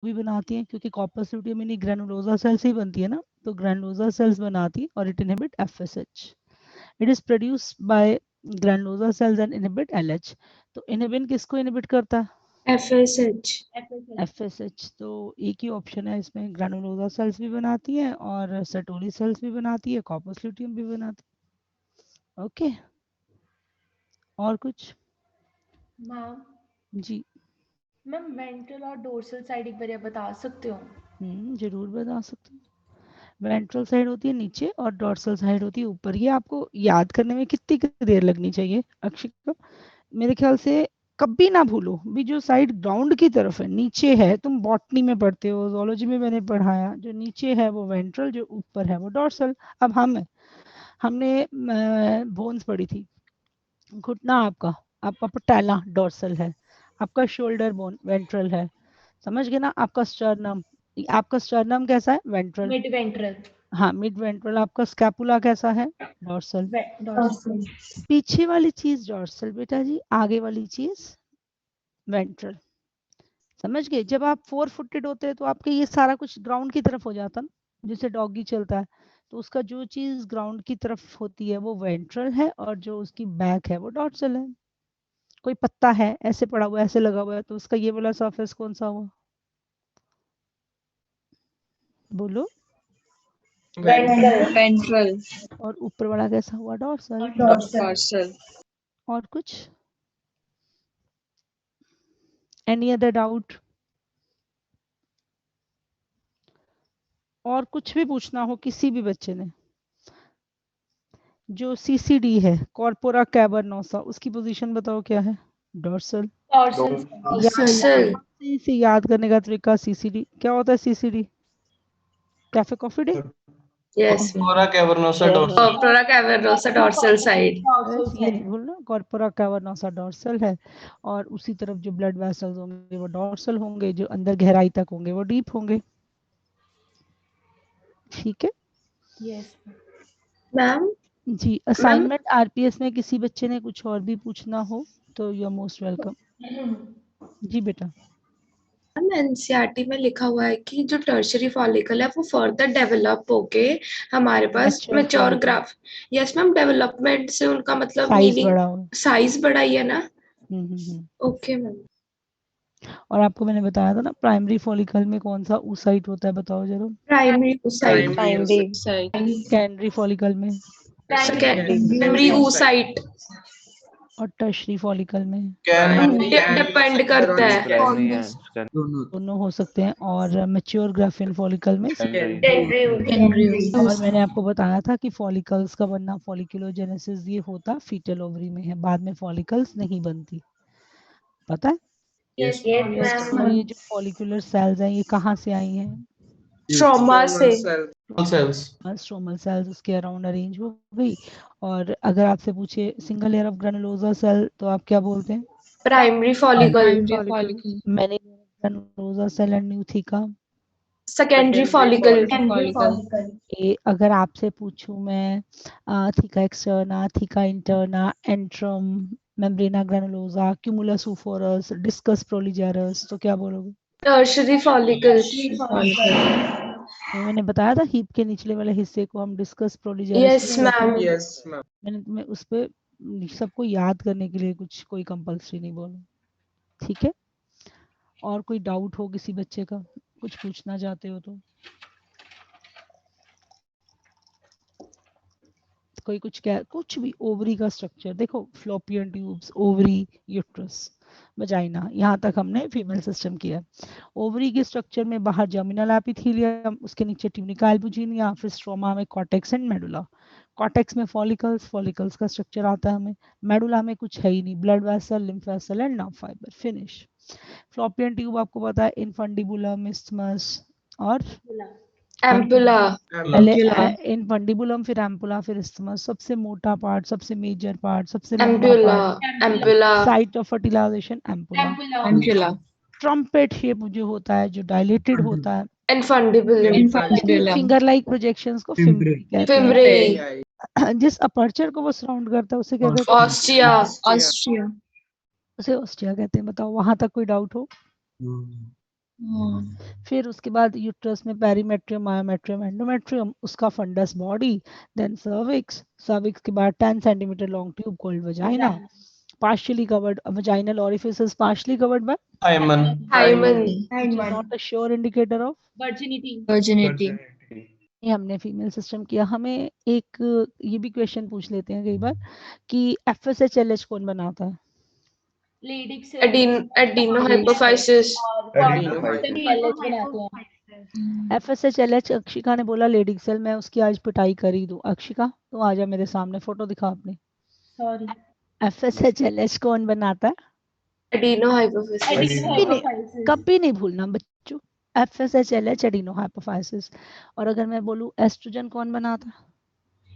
भी बनाती हैं, क्योंकि कॉर्पस लुटियम इन्हीं ग्रैनुलोसा सेल से ही बनती है ना, तो ग्रैनुलोसा सेल्स बनाती है और it inhibit FSH. It is produce by granulosa cells and inhibit LH. तो इनहिबिन किसको इनहिबिट करता है? FSH. FSH. तो एक ही ऑप्शन है इसमें, ग्रैनुलोसा सेल्स भी बनाती है और सर्टोली सेल्स भी बनाती है, कॉर्पस लुटियम भी बनाती है. ओके, और कुछ? मैम जी मैम वेंट्रल और डोर्सल साइड एक बार बता सकते हो? जरूर बता सकते हैं. वेंट्रल साइड होती है नीचे और डॉर्सल साइड होती है ऊपर. ये आपको याद करने में कितनी देर लगनी चाहिए अक्षिका? मेरे ख्याल से कभी ना भूलो भी, जो साइड ग्राउंड की तरफ है, नीचे है. तुम बॉटनी में पढ़ते हो, जोलॉजी में मैंने पढ़ाया, जो नीचे है वो वेंट्रल, जो ऊपर है वो डॉर्सल. अब हमने बोन्स पढ़ी थी. घुटना आपका पटेला डॉर्सल है, आपका शोल्डर बोन वेंट्रल है, समझ गए ना? आपका स्टर्नम कैसा है? वेंट्रल. Mid ventral. हाँ, मिड वेंट्रल. आपका स्कैपुला कैसा है? डॉर्सल. डॉर्सल. पीछे वाली चीज डॉर्सल बेटा जी, आगे वाली चीज वेंट्रल. समझ गए? जब आप 4 फुटेड होते हैं तो आपके ये सारा कुछ ग्राउंड की तरफ हो जाता ना, जैसे डॉगी चलता है, तो उसका जो चीज ग्राउंड की तरफ होती है वो वेंट्रल है और जो उसकी बैक है वो डॉर्सल है. कोई पत्ता है ऐसे पड़ा हुआ है, ऐसे लगा हुआ है, तो उसका ये वाला सरफेस कौन सा हुआ? बोलो. Ventral. और ऊपर वाला कैसा हुआ? डॉर्सल. Dorsal. और कुछ? Any other doubt? और कुछ भी पूछना हो किसी भी बच्चे ने? जो CCD है, कॉर्पोरा कैवर्नोसा, उसकी पोजीशन बताओ क्या है? डॉर्सल. Dorsal. इसे याद करने का तरीका, CCD क्या होता है? CCD cafe coffee day. Yes. Corpora cavernosa dorsal. Corpora cavernosa dorsal side. बस ये नहीं भूलना, कॉर्पोरा कैवर्नोसा डॉर्सल है. और उसी तरफ जो ब्लड वेसल्स होंगे वो डॉर्सल होंगे, जो अंदर गहराई तक होंगे वो डीप होंगे. ठीक है यस Ma'am. जी. असाइनमेंट RPS में किसी बच्चे ने कुछ और भी पूछना हो तो यू आर मोस्ट वेलकम. जी बेटा. मैम एनसीईआरटी में लिखा हुआ है कि जो टर्शरी फॉलिकल है वो फर्दर डेवलप होके हमारे पास Mature mature follicle. Graph. Yes ma'am, development से उनका मतलब साइज मीनिंग बड़ा हो. साइज बड़ा ही है ना? हम्म. Okay ma'am. और आपको मैंने बताया था ना, प्राइमरी फॉलिकल में कौन सा oocyte होता है, बताओ जरा. Primary oocyte. सेकेंडरी फॉलिकल में. Secondary oocyte. और टर्शरी फॉलिकल में. डिपेंड करता है. दोनों हो सकते हैं. और मैच्योर ग्राफियन फॉलिकल में. और मैंने आपको बताया था कि फॉलिकल्स का बनना, फॉलिकुलोजेनेसिस, ये होता फीटल ओवरी में है, बाद में फॉलिकल्स नहीं बनती. पता है? और ये जो फॉलिकुलर सेल्स हैं ये कहाँ से आई हैं? ट्रॉमा से. स्ट्रोमल सेल्स उसके अराउंड अरेंज हो गई. और अगर आपसे पूछे single layer of granulosa cell तो आप क्या बोलते हैं? Primary follicle. मैंने ग्रैनुलोसा सेल एंड न्यूथिका. Secondary follicle. ये अगर आपसे पूछूं मैं, theca externa, theca interna, antrum, membrana granulosa, cumulus oophorus, discus proligerus, तो क्या बोलोगे? Tertiary follicle. मैंने बताया था हीप के निचले वाले हिस्से को हम डिस्कस प्रोलिजेरस. Yes ma'am. मैंने तुम्हें उस पे सबको याद करने के लिए कुछ कोई कंपल्सरी नहीं बोला. ठीक है? और कोई डाउट हो किसी बच्चे का, कुछ पूछना चाहते हो तो? कोई कुछ भी. ओवरी का स्ट्रक्चर देखो, fallopian tubes, ovary, uterus, vagina, यहाँ तक हमने फीमेल सिस्टम किया. ओवरी के स्ट्रक्चर में बाहर जर्मिनल एपिथेलियम, उसके नीचे ट्यूनिका एल्बुजिनिया, फिर स्ट्रोमा में कॉर्टेक्स एंड मेडुला. कॉर्टेक्स में फॉलिकल्स का स्ट्रक्चर आता है हमें. मेडुला में कुछ है ही नहीं, blood vessel, lymph vessel and nerve fibre. Finish. Fallopian tube आपको पता है, इनफंडिबुलम, इस्थमस और एम्पुला. इनफंडिबुलम, फिर एम्पुला, फिर इस्थमस. सबसे मोटा पार्ट, सबसे मेजर पार्ट, सबसे ampulla. Ampulla. Site of fertilisation ampulla. Trumpet shape जो होता है, जो डायलेटेड होता है, इनफंडिबुलम. फिंगर लाइक प्रोजेक्शंस को फिम्ब्रे कहते फिम्ब्रे. हैं. जिस अपर्चर को वो सराउंड करता है उसे क्या कहते हैं? ऑस्टिया. उसे ऑस्टिया कहते हैं. बताओ, वहां तक कोई डाउट हो? फिर उसके बाद यूट्रस में पेरीमेट्रियम, मायोमेट्रियम, एंडोमेट्रियम, उसका fundus body, then cervix, cervix के बाद 10 centimetre long tube called vagina, partially covered, vaginal orifice is partially covered by Hymen. Hymen. which is not a sure indicator of virginity. ये हमने female system किया। हमें एक ये भी क्वेश्चन पूछ लेते हैं कई बार कि FSH-LH कौन बनाता है? Leydig cells Adenohypophysis. FSH-LH Akshika ने बोला लेडिग सेल, मैं उसकी आज पिटाई कर ही दूं। अक्षिका तू आ जा मेरे सामने, फोटो दिखा अपनी। Sorry. FSH-LH कौन बनाता है? Adenohypophysis. कभी नहीं भूलना बच्चों, FSH-LH एडिनोहाइपोफाइसिस। और अगर मैं बोलूं एस्ट्रोजन कौन बनाता है?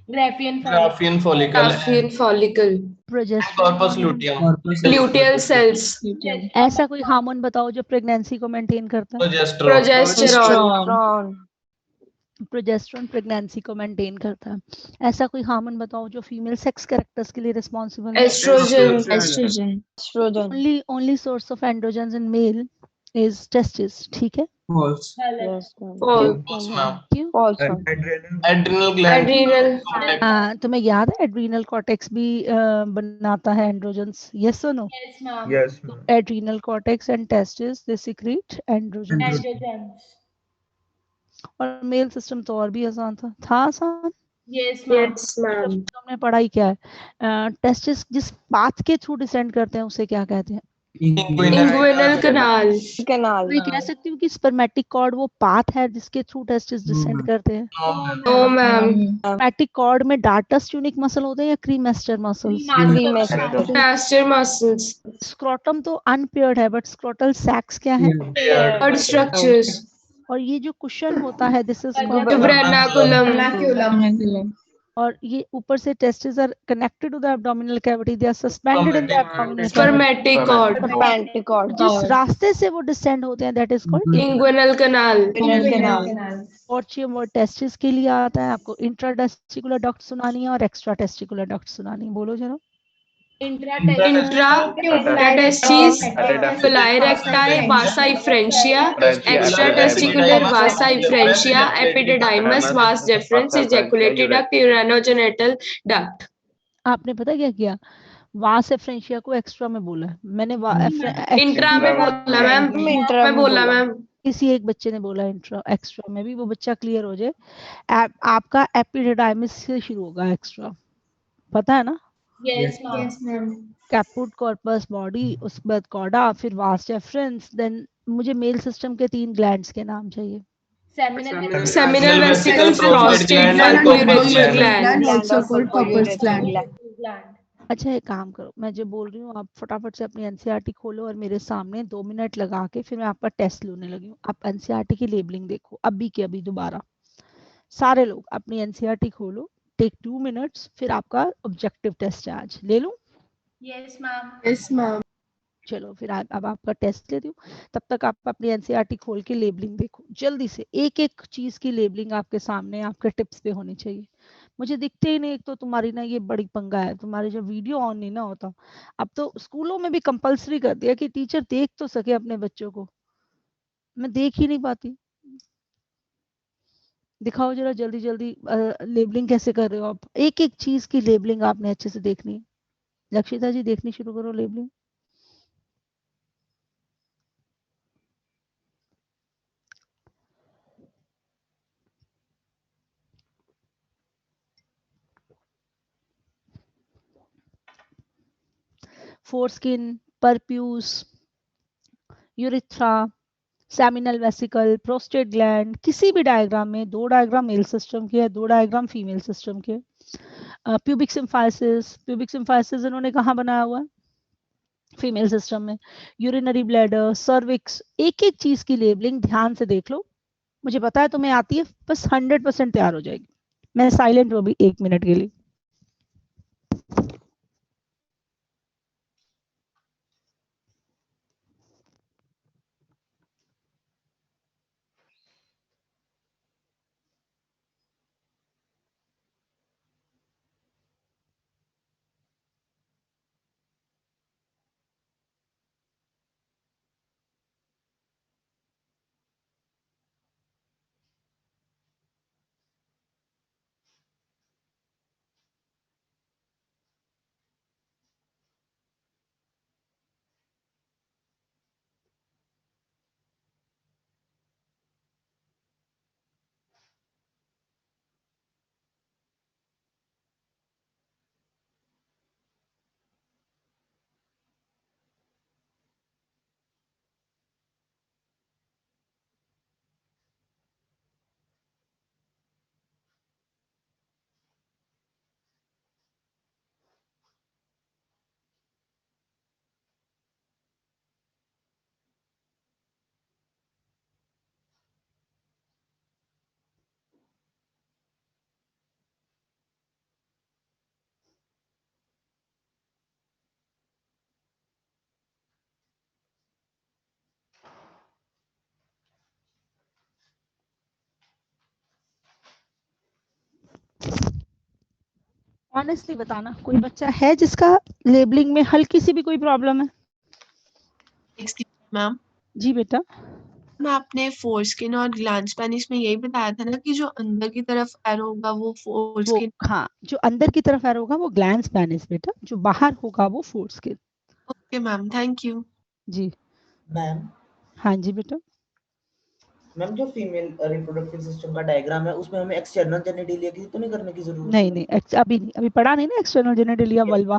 Graphian Graphian follicle. Graphian follicle. Progesterone Corpus कौन बनाता luteum. Luteal cells. है? ऐसा कोई हार्मोन बताओ जो प्रेगनेंसी को मेंटेन करता है? Progesterone. Progesterone. प्रोजेस्टेरोन प्रेगनेंसी को मेंटेन करता है। ऐसा कोई हार्मोन बताओ जो फीमेल सेक्स कैरेक्टर्स के लिए रिस्पॉन्सिबल है? Estrogen. Only source of androgen in male is testis, ठीक है? False. False. ma'am. क्यों? Adrenal gland. Adrenal. हाँ, तुम्हें याद है एड्रीनल कॉर्टेक्स भी बनाता है एंड्रोजन्स, यस और no? Yes, ma'am. Yes. Adrenal cortex and testis they secrete androgen. Androgens. और मेल सिस्टम तो और भी आसान था आसान। Yes, ma'am. Yes, ma'am. तुमने पढ़ाई क्या है? टेस्टिस जिस पाथ के थ्रू डिसेंड करते हैं उसे क्या कहते हैं? Inguinal canal. मैं कह सकती हूँ कि स्पर्मेटिक कॉर्ड वो पाथ है जिसके थ्रू टेस्टिस डिसेंड करते हैं। No, ma'am. स्पर्मेटिक कॉर्ड में डार्टस ट्यूनिक मसल होते हैं या cremaster muscles? Master muscles. Scrotum तो अनपेयर्ड है बट स्क्रोटल सैक्स क्या है? Earth structures. और ये जो कुशन होता है दिस इज Tubernaculum. और ये ऊपर से testis are connected to the abdominal cavity, they are suspended in the abdominal cavity. Spermatic cord. जिस रास्ते से वो डिसेंड होते हैं that is called Inguinal canal. पोर्चियम। और टेस्टिस के लिए आता है आपको इंट्राटेस्टिकुलर डक्ट सुनानी है और एक्स्ट्रा टेस्टिकुलर डक्ट सुनानी है, बोलो जरा। Intra testis, fili recti, vasa efferentia, extra testicular vasa efferentia, epididymis, vas deferens, ejaculated duct, urinogenital duct. आपने पता क्या किया? वास एफ्रेंशिया को एक्स्ट्रा में बोला है मैंने। इंट्रा में बोला मैम, मैं बोला मैम। किसी एक बच्चे ने बोला इंट्रा, एक्स्ट्रा में भी वो बच्चा क्लियर हो जाए। आपका एपिडिडाइमिस से शुरू होगा एक्स्ट्रा, पता है ना? Yes, ma'am. Caput, corpus, body, उसके बाद कॉर्डा, फिर वास्ट एफरेंस। देन मुझे मेल सिस्टम के 3 ग्लैंड्स के नाम चाहिए। Seminal vesicle, prostate gland, urethral gland. Also called Copper's gland. अच्छा एक काम करो, मैं जो बोल रही हूँ आप फटाफट से अपनी एनसीईआरटी खोलो और मेरे सामने 2 मिनट लगा के फिर मैं आपका टेस्ट लेने लगी हूँ। आप एनसीईआरटी की लेबलिंग देखो अभी के अभी दोबारा। सारे लोग अपनी एनसीईआरटी खोलो, टेक 2 मिनट्स, फिर आपका ऑब्जेक्टिव टेस्ट है आज। ले लूं? Yes, ma'am. Yes, ma'am. चलो फिर अब आपका टेस्ट लेती हूँ। तब तक आप अपनी एनसीईआरटी खोल के लेबलिंग देखो जल्दी से। एक एक चीज की लेबलिंग आपके सामने आपके टिप्स पे होनी चाहिए। मुझे दिखते ही नहीं। एक तो तुम्हारी ना ये बड़ी पंगा है, तुम्हारे जो वीडियो ऑन नहीं ना होता। अब तो स्कूलों में भी कंपलसरी कर दिया कि टीचर देख तो सके अपने बच्चों को। मैं देख ही नहीं पाती। दिखाओ जरा जल्दी जल्दी लेबलिंग कैसे कर रहे हो आप। एक एक चीज की लेबलिंग आपने अच्छे से देखनी है। लक्षिता जी देखनी शुरू करो labelling. Foreskin, prepuce, urethra, seminal vesicle, prostate gland. किसी भी डायग्राम में 2 डायग्राम मेल सिस्टम के है, 2 डायग्राम फीमेल सिस्टम के। प्यूबिक सिम्फाइसिस इन्होंने कहाँ बनाया हुआ है? फीमेल सिस्टम में। यूरिनरी ब्लैडर, सर्विक्स, एक एक चीज की लेबलिंग ध्यान से देख लो। मुझे पता है तुम्हें आती है, बस 100% तैयार हो जाएगी। मैं साइलेंट हूँ अभी 1 मिनट के लिए। ऑनेस्टली बताना, कोई बच्चा है जिसका लेबलिंग में हल्की सी भी कोई प्रॉब्लम है? मैम जी बेटा। मैं आपने फोरस्किन और ग्लैंड स्पेनिस में यही बताया था ना कि जो अंदर की तरफ एरो होगा वो वो फोरस्किन। हाँ, जो अंदर की तरफ एरो होगा वो ग्लैंड स्पेनिस बेटा, जो बाहर होगा वो foreskin. Okay ma'am, thank you. जी मैम हाँ जी बेटा। मैम जो फीमेल रिप्रोडक्टिव सिस्टम का डायग्राम है उसमें हमें एक्सटर्नल जेनिटलिया की तो नहीं करने की जरूरत नहीं नहीं, अभी नहीं, अभी पढ़ा नहीं ना एक्सटर्नल जेनिटलिया वल्वा।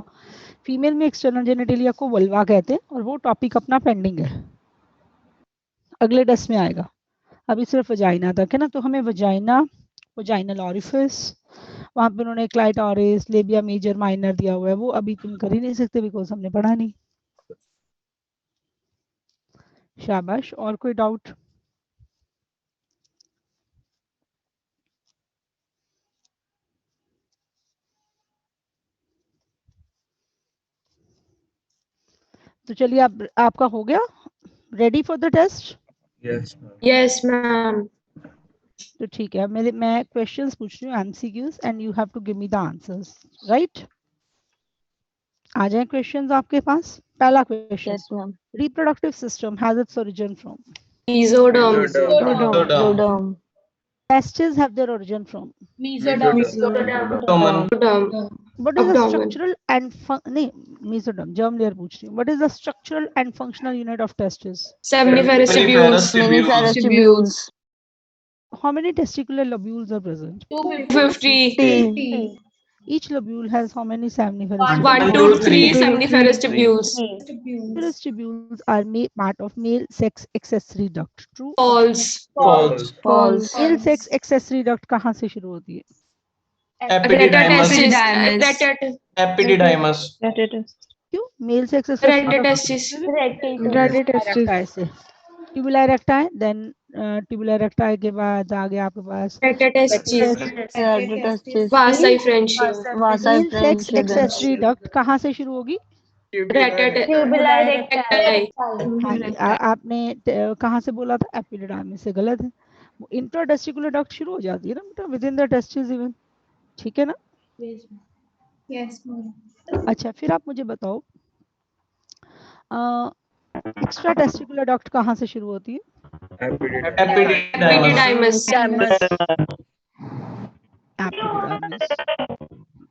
फीमेल में एक्सटर्नल जेनिटलिया को वल्वा कहते हैं और वो टॉपिक अपना पेंडिंग है, अगले टेस्ट में आएगा। अभी सिर्फ वजाइना तक है ना, तो हमें वजाइना, वजाइनल ऑरिफिस, वहां पे उन्होंने क्लाइटोरिस, लेबिया मेजर माइनर दिया हुआ है, वो अभी तुम कर ही नहीं सकते बिकॉज हमने पढ़ा नहीं। शाबाश। और कोई डाउट? तो चलिए, आपका हो गया ready for the test? Yes, ma'am. तो ठीक है, मैं क्वेश्चंस पूछ रही हूँ, MCQs, and you have to give me the answers, right? आ जाए क्वेश्चंस आपके पास। पहला question, Yes, ma'am. Reproductive system has its origin from? Mesoderm. Mesoderm. Testes have their origin from? Mesoderm. Mesoderm. What is the Abdomen. structural and नहीं, mesoderm, germ layer पूछ रही हूँ. What is the structural and functional unit of testes? Seminiferous tubules. Seminiferous tubules. How many testicular lobules are present? 250. Each lobule has how many seminiferous 1 tubules? to 3 seminiferous tubules. Seminiferous tubules are part of male sex accessory duct. True? False. False. Male sex accessory duct कहाँ से शुरू होती है? Retatestis. Epididymis. क्यों? Male sex accessory duct Retatestis. tubular से, tubular recti, then tubular recti के बाद आ गया आपके पास Retatestis. Retatestis. Vasa efferentia. Vasa male sex efferentia. Accessory duct कहाँ से शुरू होगी? Retatestis. हाँ जी, आपने कहाँ से बोला था? एपिडिडाइमिस से। गलत है, वो इंट्राटेस्टिकुलर डक्ट शुरू हो जाती है ना बेटा, with in the testis even. ठीक है ना? Yes, ma'am. अच्छा, फिर आप मुझे बताओ, एक्स्ट्रा टेस्टिकुलर डक्ट कहाँ से शुरू होती है? Epididymis. एपिडिडाइमिस।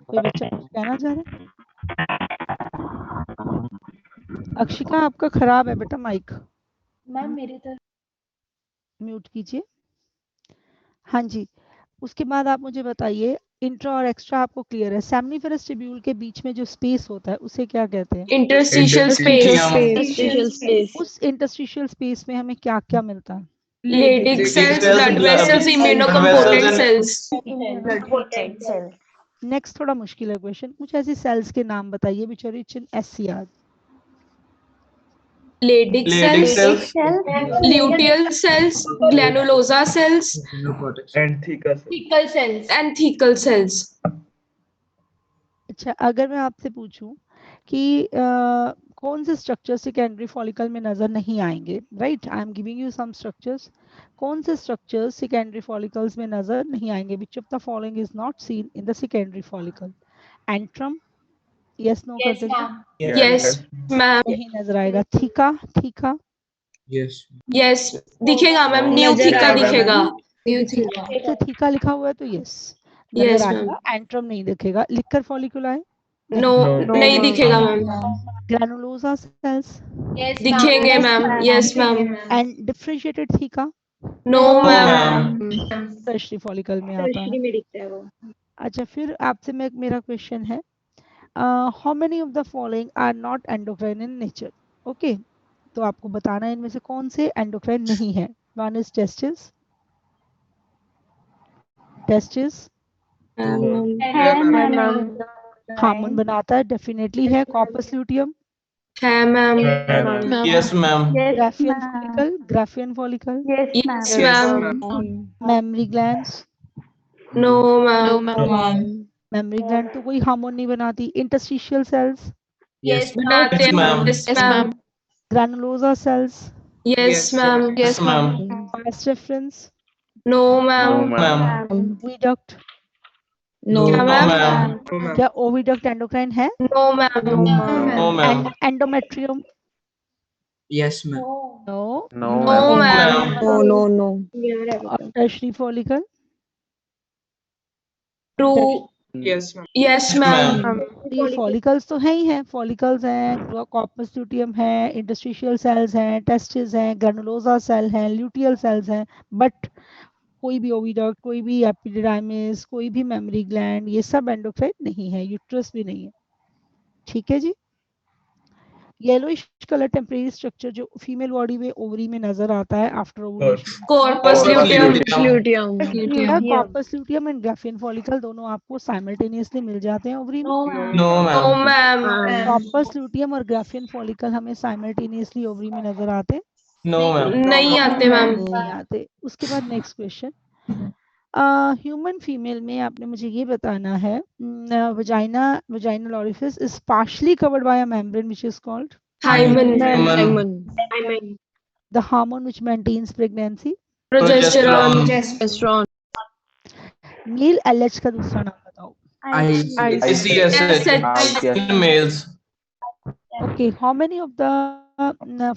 कोई बच्चा कुछ कहना चाह रहा है? अक्षिका, आपका खराब है बेटा माइक, मैम मेरी तरफ म्यूट कीजिए। हाँ जी, उसके बाद आप मुझे बताइए, इंट्रा और एक्स्ट्रा आपको क्लियर है। सेमिनिफेरस ट्यूब्यूल के बीच में जो स्पेस होता है उसे क्या कहते हैं? Interstitial space. Interstitial space. उस इंटरस्टिशियल स्पेस में हमें क्या क्या मिलता है? Leydig cells, blood vessels, immunocomponent cells. Next थोड़ा मुश्किल है क्वेश्चन, कुछ ऐसी सेल्स के नाम बताइए which are rich in SCR। Leydig cells, luteal cells, granulosa cells, fecal cells. and thecal cells. अच्छा, अगर मैं आपसे पूछूं कि कौन से स्ट्रक्चर सेकेंडरी फॉलिकल में नजर नहीं आएंगे, right? I am giving you some structures. कौन से स्ट्रक्चर्स सेकेंडरी फॉलिकल्स में नजर नहीं आएंगे? Which of the following is not seen in the secondary follicle? Antrum, yes no Yes, करते ma'am. Yes, ma'am. नहीं नजर आएगा। थीका, थीका Yes, दिखेगा मैम, न्यू थीका दिखेगा. से थीका लिखा हुआ है तो यस Yes, नजर ma'am. आएगा। एंट्रम नहीं दिखेगा। लिकर फॉलिकुलाई, No, नहीं दिखेगा मैम. ग्रैनुलोसा सेल्स Yes, दिखेंगे ma'am. Yes, ma'am. And differentiated theca No, ma'am. Tertiary follicle में आता है। अच्छा, फिर आपसे मेरा क्वेश्चन है, how many of the following are not endocrine in nature? Okay, तो आपको बताना है इनमें से कौन से एंडोक्राइन नहीं है। One is testis, testis hormone बनाता है, डेफिनेटली है। कॉर्पस ल्यूटियम, है ma'am. Yes, ma'am. Graafian follicle, Graafian follicle, Yes, ma'am. Mammary glands, No, ma'am. Mammary gland तो कोई हार्मोन नहीं बनाती। इंटरस्टिशियल सेल्स, Yes, बनाते हैं. ma'am. Yes, ma'am. Granulosa cells, Yes, ma'am. Yes, ma'am. Vas deferens, No, ma'am. Ma'am. वीडक्ट, No. क्या No, ma'am? ma'am. क्या oviduct endocrine है? No ma'am. No, ma'am. Endometrium? Yes, ma'am. No. No ma'am. No, no, no. Tertiary follicle? True. Yes, ma'am. Yes ma'am. Ma'am. ये follicles तो है ही हैं, follicles हैं, कॉर्पस ल्यूटियम है, इंटरस्टिशियल सेल्स हैं, टेस्टिस हैं, ग्रैनुलोसा सेल हैं, ल्यूटियल सेल्स हैं, बट कोई भी ओविडक्ट, कोई भी एपिडिडाइमिस, कोई भी मेमोरी ग्लैंड, ये सब एंडोक्राइन नहीं है, यूट्रस भी नहीं है। ठीक है जी। येलोइश कलर टेम्परेरी स्ट्रक्चर जो फीमेल बॉडी में ओवरी में नजर आता है after ovulation, corpus luteum. Luteum. Corpus luteum and Graafian follicle दोनों आपको साइमल्टेनियसली मिल जाते हैं ओवरी में। No, no ma'am. Ma'am. Corpus luteum और ग्राफियन फॉलिकल हमें साइमल्टेनियसली ओवरी में नजर आते हैं? No, ma'am. नहीं आते मैम। नहीं आते। उसके बाद नेक्स्ट क्वेश्चन, ह्यूमन फीमेल में आपने मुझे ये बताना है, vaginal orifice is partially covered by a membrane which is called hymen. Hymen. The hormone which maintains pregnancy. Progesterone. Testosterone. Male LH का दूसरा नाम बताओ। ICSH in males. Okay, how many of the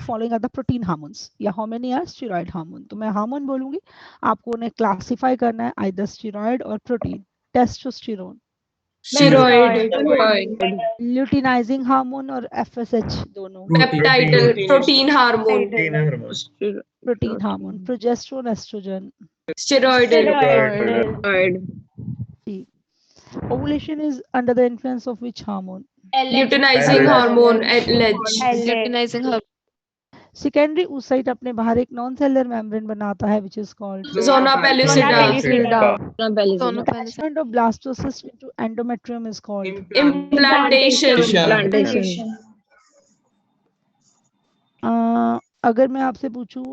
following are the protein hormones या how many are steroid hormone? तो मैं hormone बोलूंगी, आपको उन्हें क्लासिफाई करना है आइदर स्टेरॉइड और protein. Testosterone, steroid. Luteinising hormone और एफएसएच दोनों। Peptide. Protein hormone. Protein hormone, progesterone, estrogen. Steroid. Steroid. Ovulation is under the influence of which hormone? Luteinizing hormone. LH. Luteinizing hormone. Secondary oocyte अपने बाहर एक non cellular membrane बनाता है which is called zona pellucida. Zona attachment of blastocyst into endometrium is called implantation. Plantation. अगर मैं आपसे पूछूं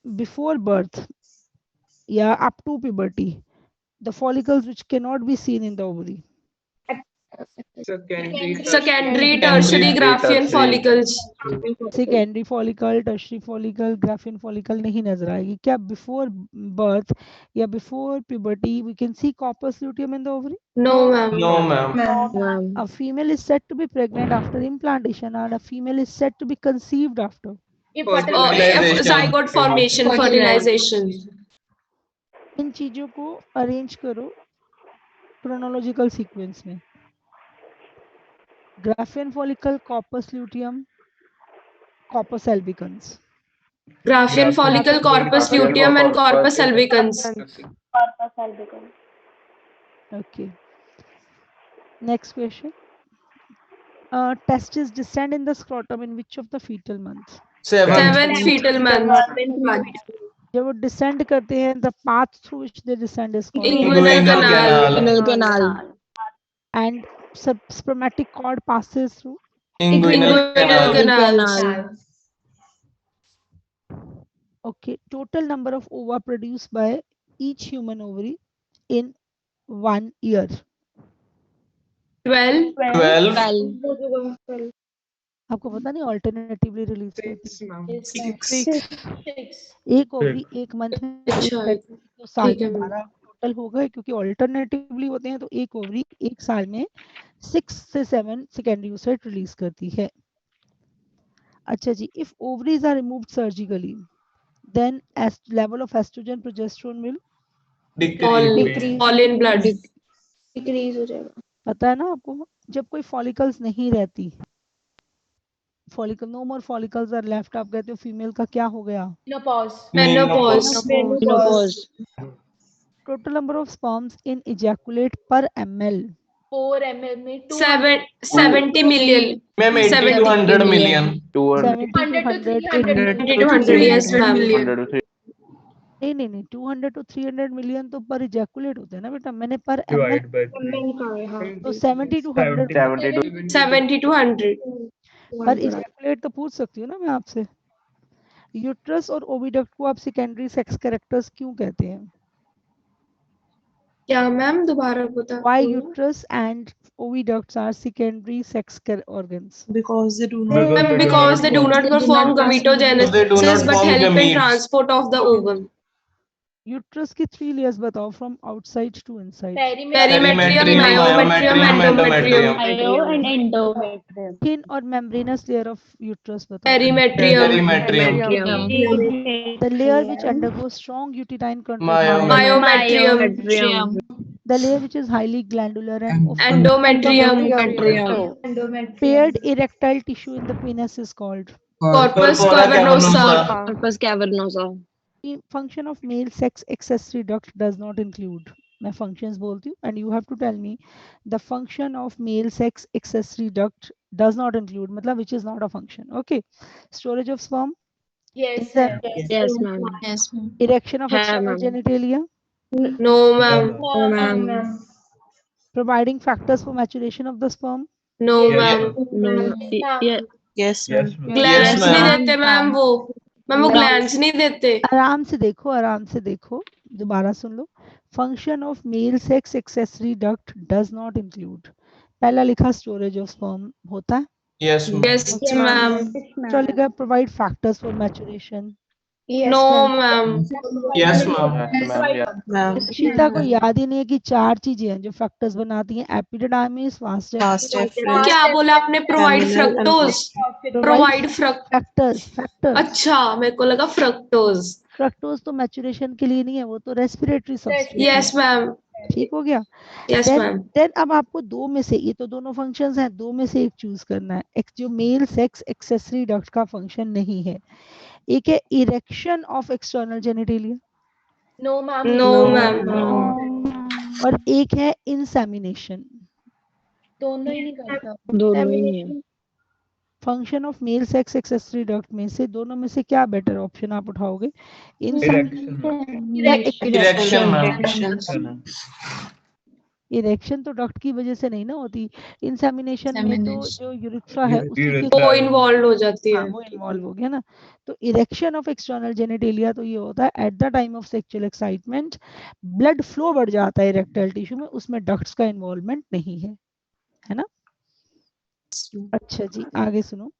before birth या up to puberty the follicles which cannot be seen in the ovary? Secondary tertiary Graafian follicles. Secondary follicle, tertiary follicle, Graafian follicle नहीं नजर आएगी। क्या before birth या before puberty we can see corpus luteum in the ovary? No ma'am. No, ma'am. Ma'am. A female is said to be pregnant after implantation and a female is said to be conceived after? Zygote formation, fertilisation. इन चीजों को arrange करो chronological sequence में। Graafian follicle, corpus luteum, corpus albicans. Graafian follicle, corpus luteum and corpus albicans. Okay. Next question. Testes descend in the scrotum in which of the fetal months? Seventh fetal month. जब वो descend करते हैं, the path through which they descend is called inguinal canal. Inguinal canal. and spermatic cord passes through. Inguinal canal. Okay, total number of ova produced by each human ovary in 1 year. 12। आपको पता नहीं alternatively release करती है। 6 एक ovary एक month में एक अच्छा, करती है, तो साल ठीक है में मैम। 12 टोटल हो गए, क्योंकि अल्टरनेटिवली होते हैं तो एक ओवरी एक साल में 6 से 7 सेकेंडरी oocyte रिलीज करती है। अच्छा जी, if ovaries are removed surgically then level of oestrogen progesterone will all in blood. Decrease हो जाएगा। पता है ना आपको, जब कोई फॉलिकल्स नहीं रहती, follicle no more follicles are left, आप कहते हो फीमेल का क्या हो गया? Menopause. Menopause. Total number of sperms in ejaculate पर ml? 4 ml में 70 million. Ma'am, 80 to 100 million. 70 to 100 200 to 100, yes ma'am. नहीं 200 to 300 मिलियन तो पर इजैकुलेट होते हैं ना बेटा, मैंने पर ml तो 70 to 100 70 to 100। पर इजैकुलेट तो पूछ सकती हूँ ना मैं आपसे। यूट्रस और ओविडक्ट को आप सेकेंडरी सेक्स कैरेक्टर्स क्यों कहते हैं? क्या मैम दोबारा बता। Why uterus and oviducts are secondary sex organs? Because they do Ma'am, because they do not perform They do gametogenesis not but form help in gametes. transport of the ovum. Uterus की 3 layers बताओ from outside to inside. Perimetrium, myometrium, endometrium. Myo and endometrium. Thin और membranous layer of uterus बताओ. Perimetrium, The layer which undergoes strong uterine contraction. myometrium, The layer which is highly glandular and often endometrium, paired erectile tissue in the penis is called. corpus cavernosa. Corpus cavernosa. The function of male sex accessory duct does not include. मैं functions बोलती हूँ and you have to tell me the function of male sex accessory duct does not include, मतलब which is not a function. Okay. Storage of sperm. Yes, sir. Yes, ma'am. Yes, ma'am. Erection of Hai, external ma'am. genitalia. No, ma'am. No, ma'am. Providing factors for maturation of the sperm. No, ma'am. No. Yeah. Yes, ma'am. Glands Yes, नहीं ma'am. देते ma'am वो. Ma'am वो glands नहीं देते. आराम से देखो दोबारा सुन लो. Function of male sex accessory duct does not include. पहला लिखा storage of sperm होता है. Yes, ma'am. Yes, ma'am. दूसरा लिखा provide factors for maturation. No, ma'am. Yes, ma'am. Ma'am. शीता को याद ही नहीं है कि 4 चीजें हैं जो फैक्टर्स बनाती हैं एपिडिडाइमिस, वास Fast reference. क्या बोला आपने? Provide Terminal and fructose. Provide factors. अच्छा, मेरे को लगा fructose. फ्रक्टोज तो मैचुरेशन के लिए नहीं है, वो तो रेस्पिरेटरी सब्सटेंस. Yes, ma'am. ठीक हो गया. Yes, ma'am. देन अब आपको दो में से, ये तो दोनों फंक्शंस हैं, दो में से एक चूज करना है. एक जो मेल सेक्स एक्सेसरी डक्ट का फंक्शन नहीं है, एक है erection of external genitalia. No, ma'am. No, ma'am. और एक है इंसेमिनेशन. दोनों ही नहीं करता. दोनों ही है. Function of male sex accessory duct में से दोनों में से क्या बेटर ऑप्शन आप उठाओगे? Erection, ma'am. इरेक्शन तो डक्ट की वजह से नहीं ना होती. इंसेमिनेशन में तो जो यूरिथ्रा है वो इन्वॉल्व हो जाती है. वो इन्वॉल्व हो गया ना. तो इरेक्शन ऑफ एक्सटर्नल जेनिटेलिया तो ये होता है at the time of sexual excitement, blood flow बढ़ जाता है इरेक्टाइल टिश्यू में, उसमें डक्ट्स का इन्वॉल्वमेंट नहीं है, है ना. अच्छा जी, आगे सुनो.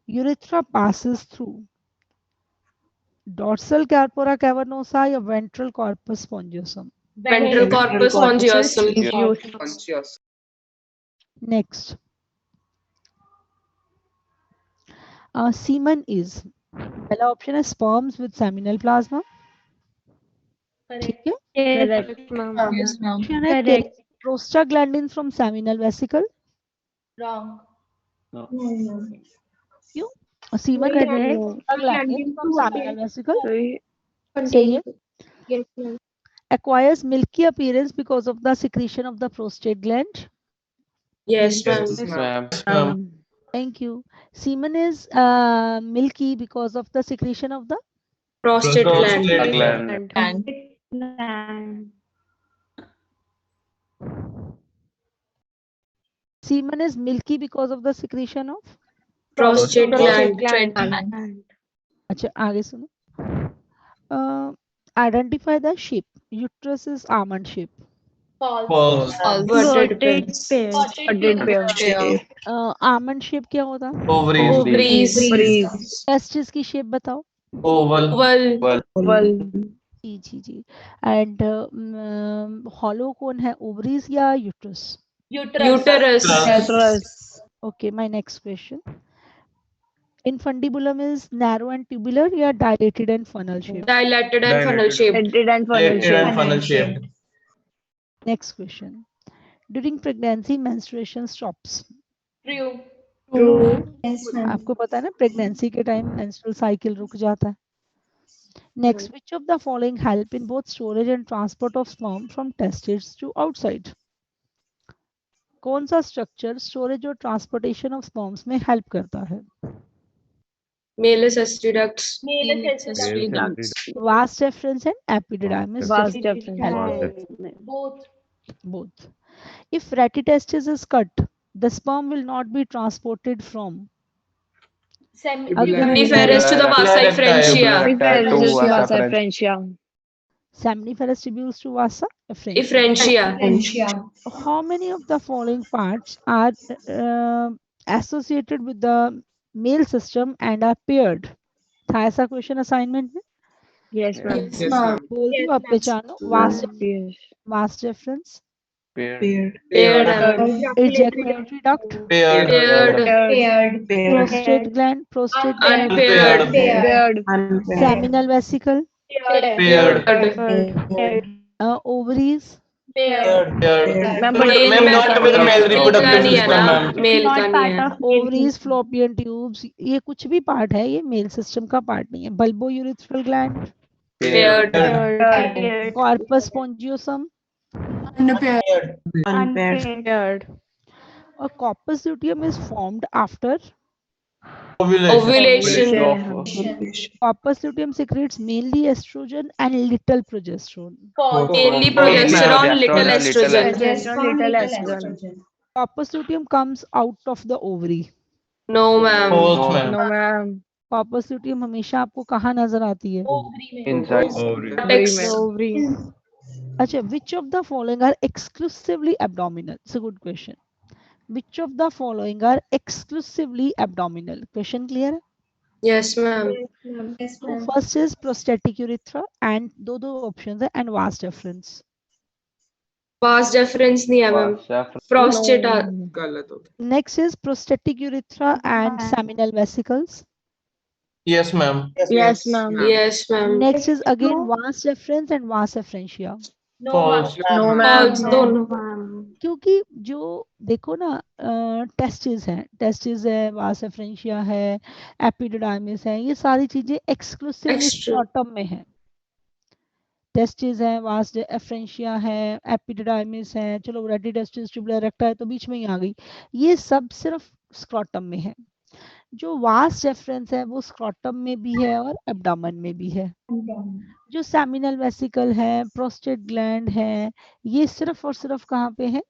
Urethra passes through dorsal corpora cavernosa या ventral corpus spongiosum. Ventral corpus spongiosum. Next. Semen is, पहला ऑप्शन है sperms with seminal plasma. ठीक है. Correct, ma'am. Yes, ma'am. Option है prostaglandins from seminal vesicle. Wrong. क्यों? Semen contains prostaglandins from seminal vesicle. सही है. Yes, ma'am. Acquires milky appearance because of the secretion of the prostate gland. Yes, ma'am. Ma'am. Thank you. Semen is milky because of the secretion of the Prostate gland. semen is milky because of the secretion of. Prostate gland. अच्छा, आगे सुनो. Identify the shape. Uterus is almond shape. False. Vertebrate pair. Almond shape क्या होता? Ovaries. Testis की shape बताओ. Oval. Ji. And hollow कौन है? Ovaries या uterus? Uterus. Okay, my next question. Infundibulum is narrow and tubular या dilated and funnel shape? Dilated and funnel shaped. Funnel shaped. Next question. During pregnancy, menstruation stops. True. आपको पता है ना, pregnancy के time menstrual cycle रुक जाता है. Next, which of the following help in both storage and transport of sperm from testes to outside? कौन सा स्ट्रक्चर स्टोरेज और ट्रांसपोर्टेशन ऑफ स्पर्म्स में हेल्प करता है? Male accessory ducts. Vas deferens and epididymis. Vas deferens. Both. If retitestis is cut, the sperm will not be transported from Seminiferous to the vasa efferentia. Seminiferous tubules to vasa Efferentia. How many of the following parts are associated with the male system and are paired? था ऐसा question assignment में? Yes, ma'am. Yes, Yes, ma'am. ma'am. बोल दो आप पहचानो, vast Yes. Vast difference, Paired. Paired, ma'am. ejaculatory duct, Paired. Paired. prostate gland, Unpaired. Paired. seminal vesicle, Paired. Paired. ovaries, Paired. Ma'am, But Male ma'am, में not with the male male का reproductive नहीं है system, ना, ma'am. Mail का नहीं है. ovaries, fallopian tubes, ये कुछ भी पार्ट है, ये मेल सिस्टम का पार्ट नहीं है. bulbourethral gland, Paired. corpus spongiosum Paired. और corpus luteum is formed after Ovulation. corpus luteum secretes mainly estrogen and little progesterone. Mainly progesterone, little estrogen. Little estrogen. Corpus luteum comes out of the ovary. No, ma'am. False, ma'am. No, ma'am. Corpus luteum हमेशा आपको कहाँ नजर आती है? Cortex. Ovary. अच्छा, which of the following are exclusively abdominal? It's a good question. Which of the following are exclusively abdominal? Question clear है? Yes, ma'am. So first is prostatic urethra and दो options है and vas deferens. Vas deferens नहीं है, ma'am. Prostate. गलत हो गया. Next is prostatic urethra and seminal vesicles. Yes, ma'am. Yes, ma'am. Yes, ma'am. Next is again vas deferens and vas efferentia. False. No, ma'am. False दोनों. क्योंकि जो देखो ना टेस्टिस है वास एफरेंशिया है, एपिडिडाइमिस है, ये सारी चीजें एक्सक्लूसिवली Extra. स्क्रॉटम में है. टेस्टिस है, वास एफरेंशिया है, एपिडिडाइमिस है, चलो रेटिडेस्टिस ट्यूबुलर रेक्टा है तो बीच में ही आ गई, ये सब सिर्फ स्क्रॉटम में है. जो वास रेफरेंस है वो स्क्रॉटम में भी है और एब्डामन में भी है. जो सेमिनल वेसिकल है, प्रोस्टेट ग्लैंड है, ये सिर्फ और सिर्फ कहाँ पे है?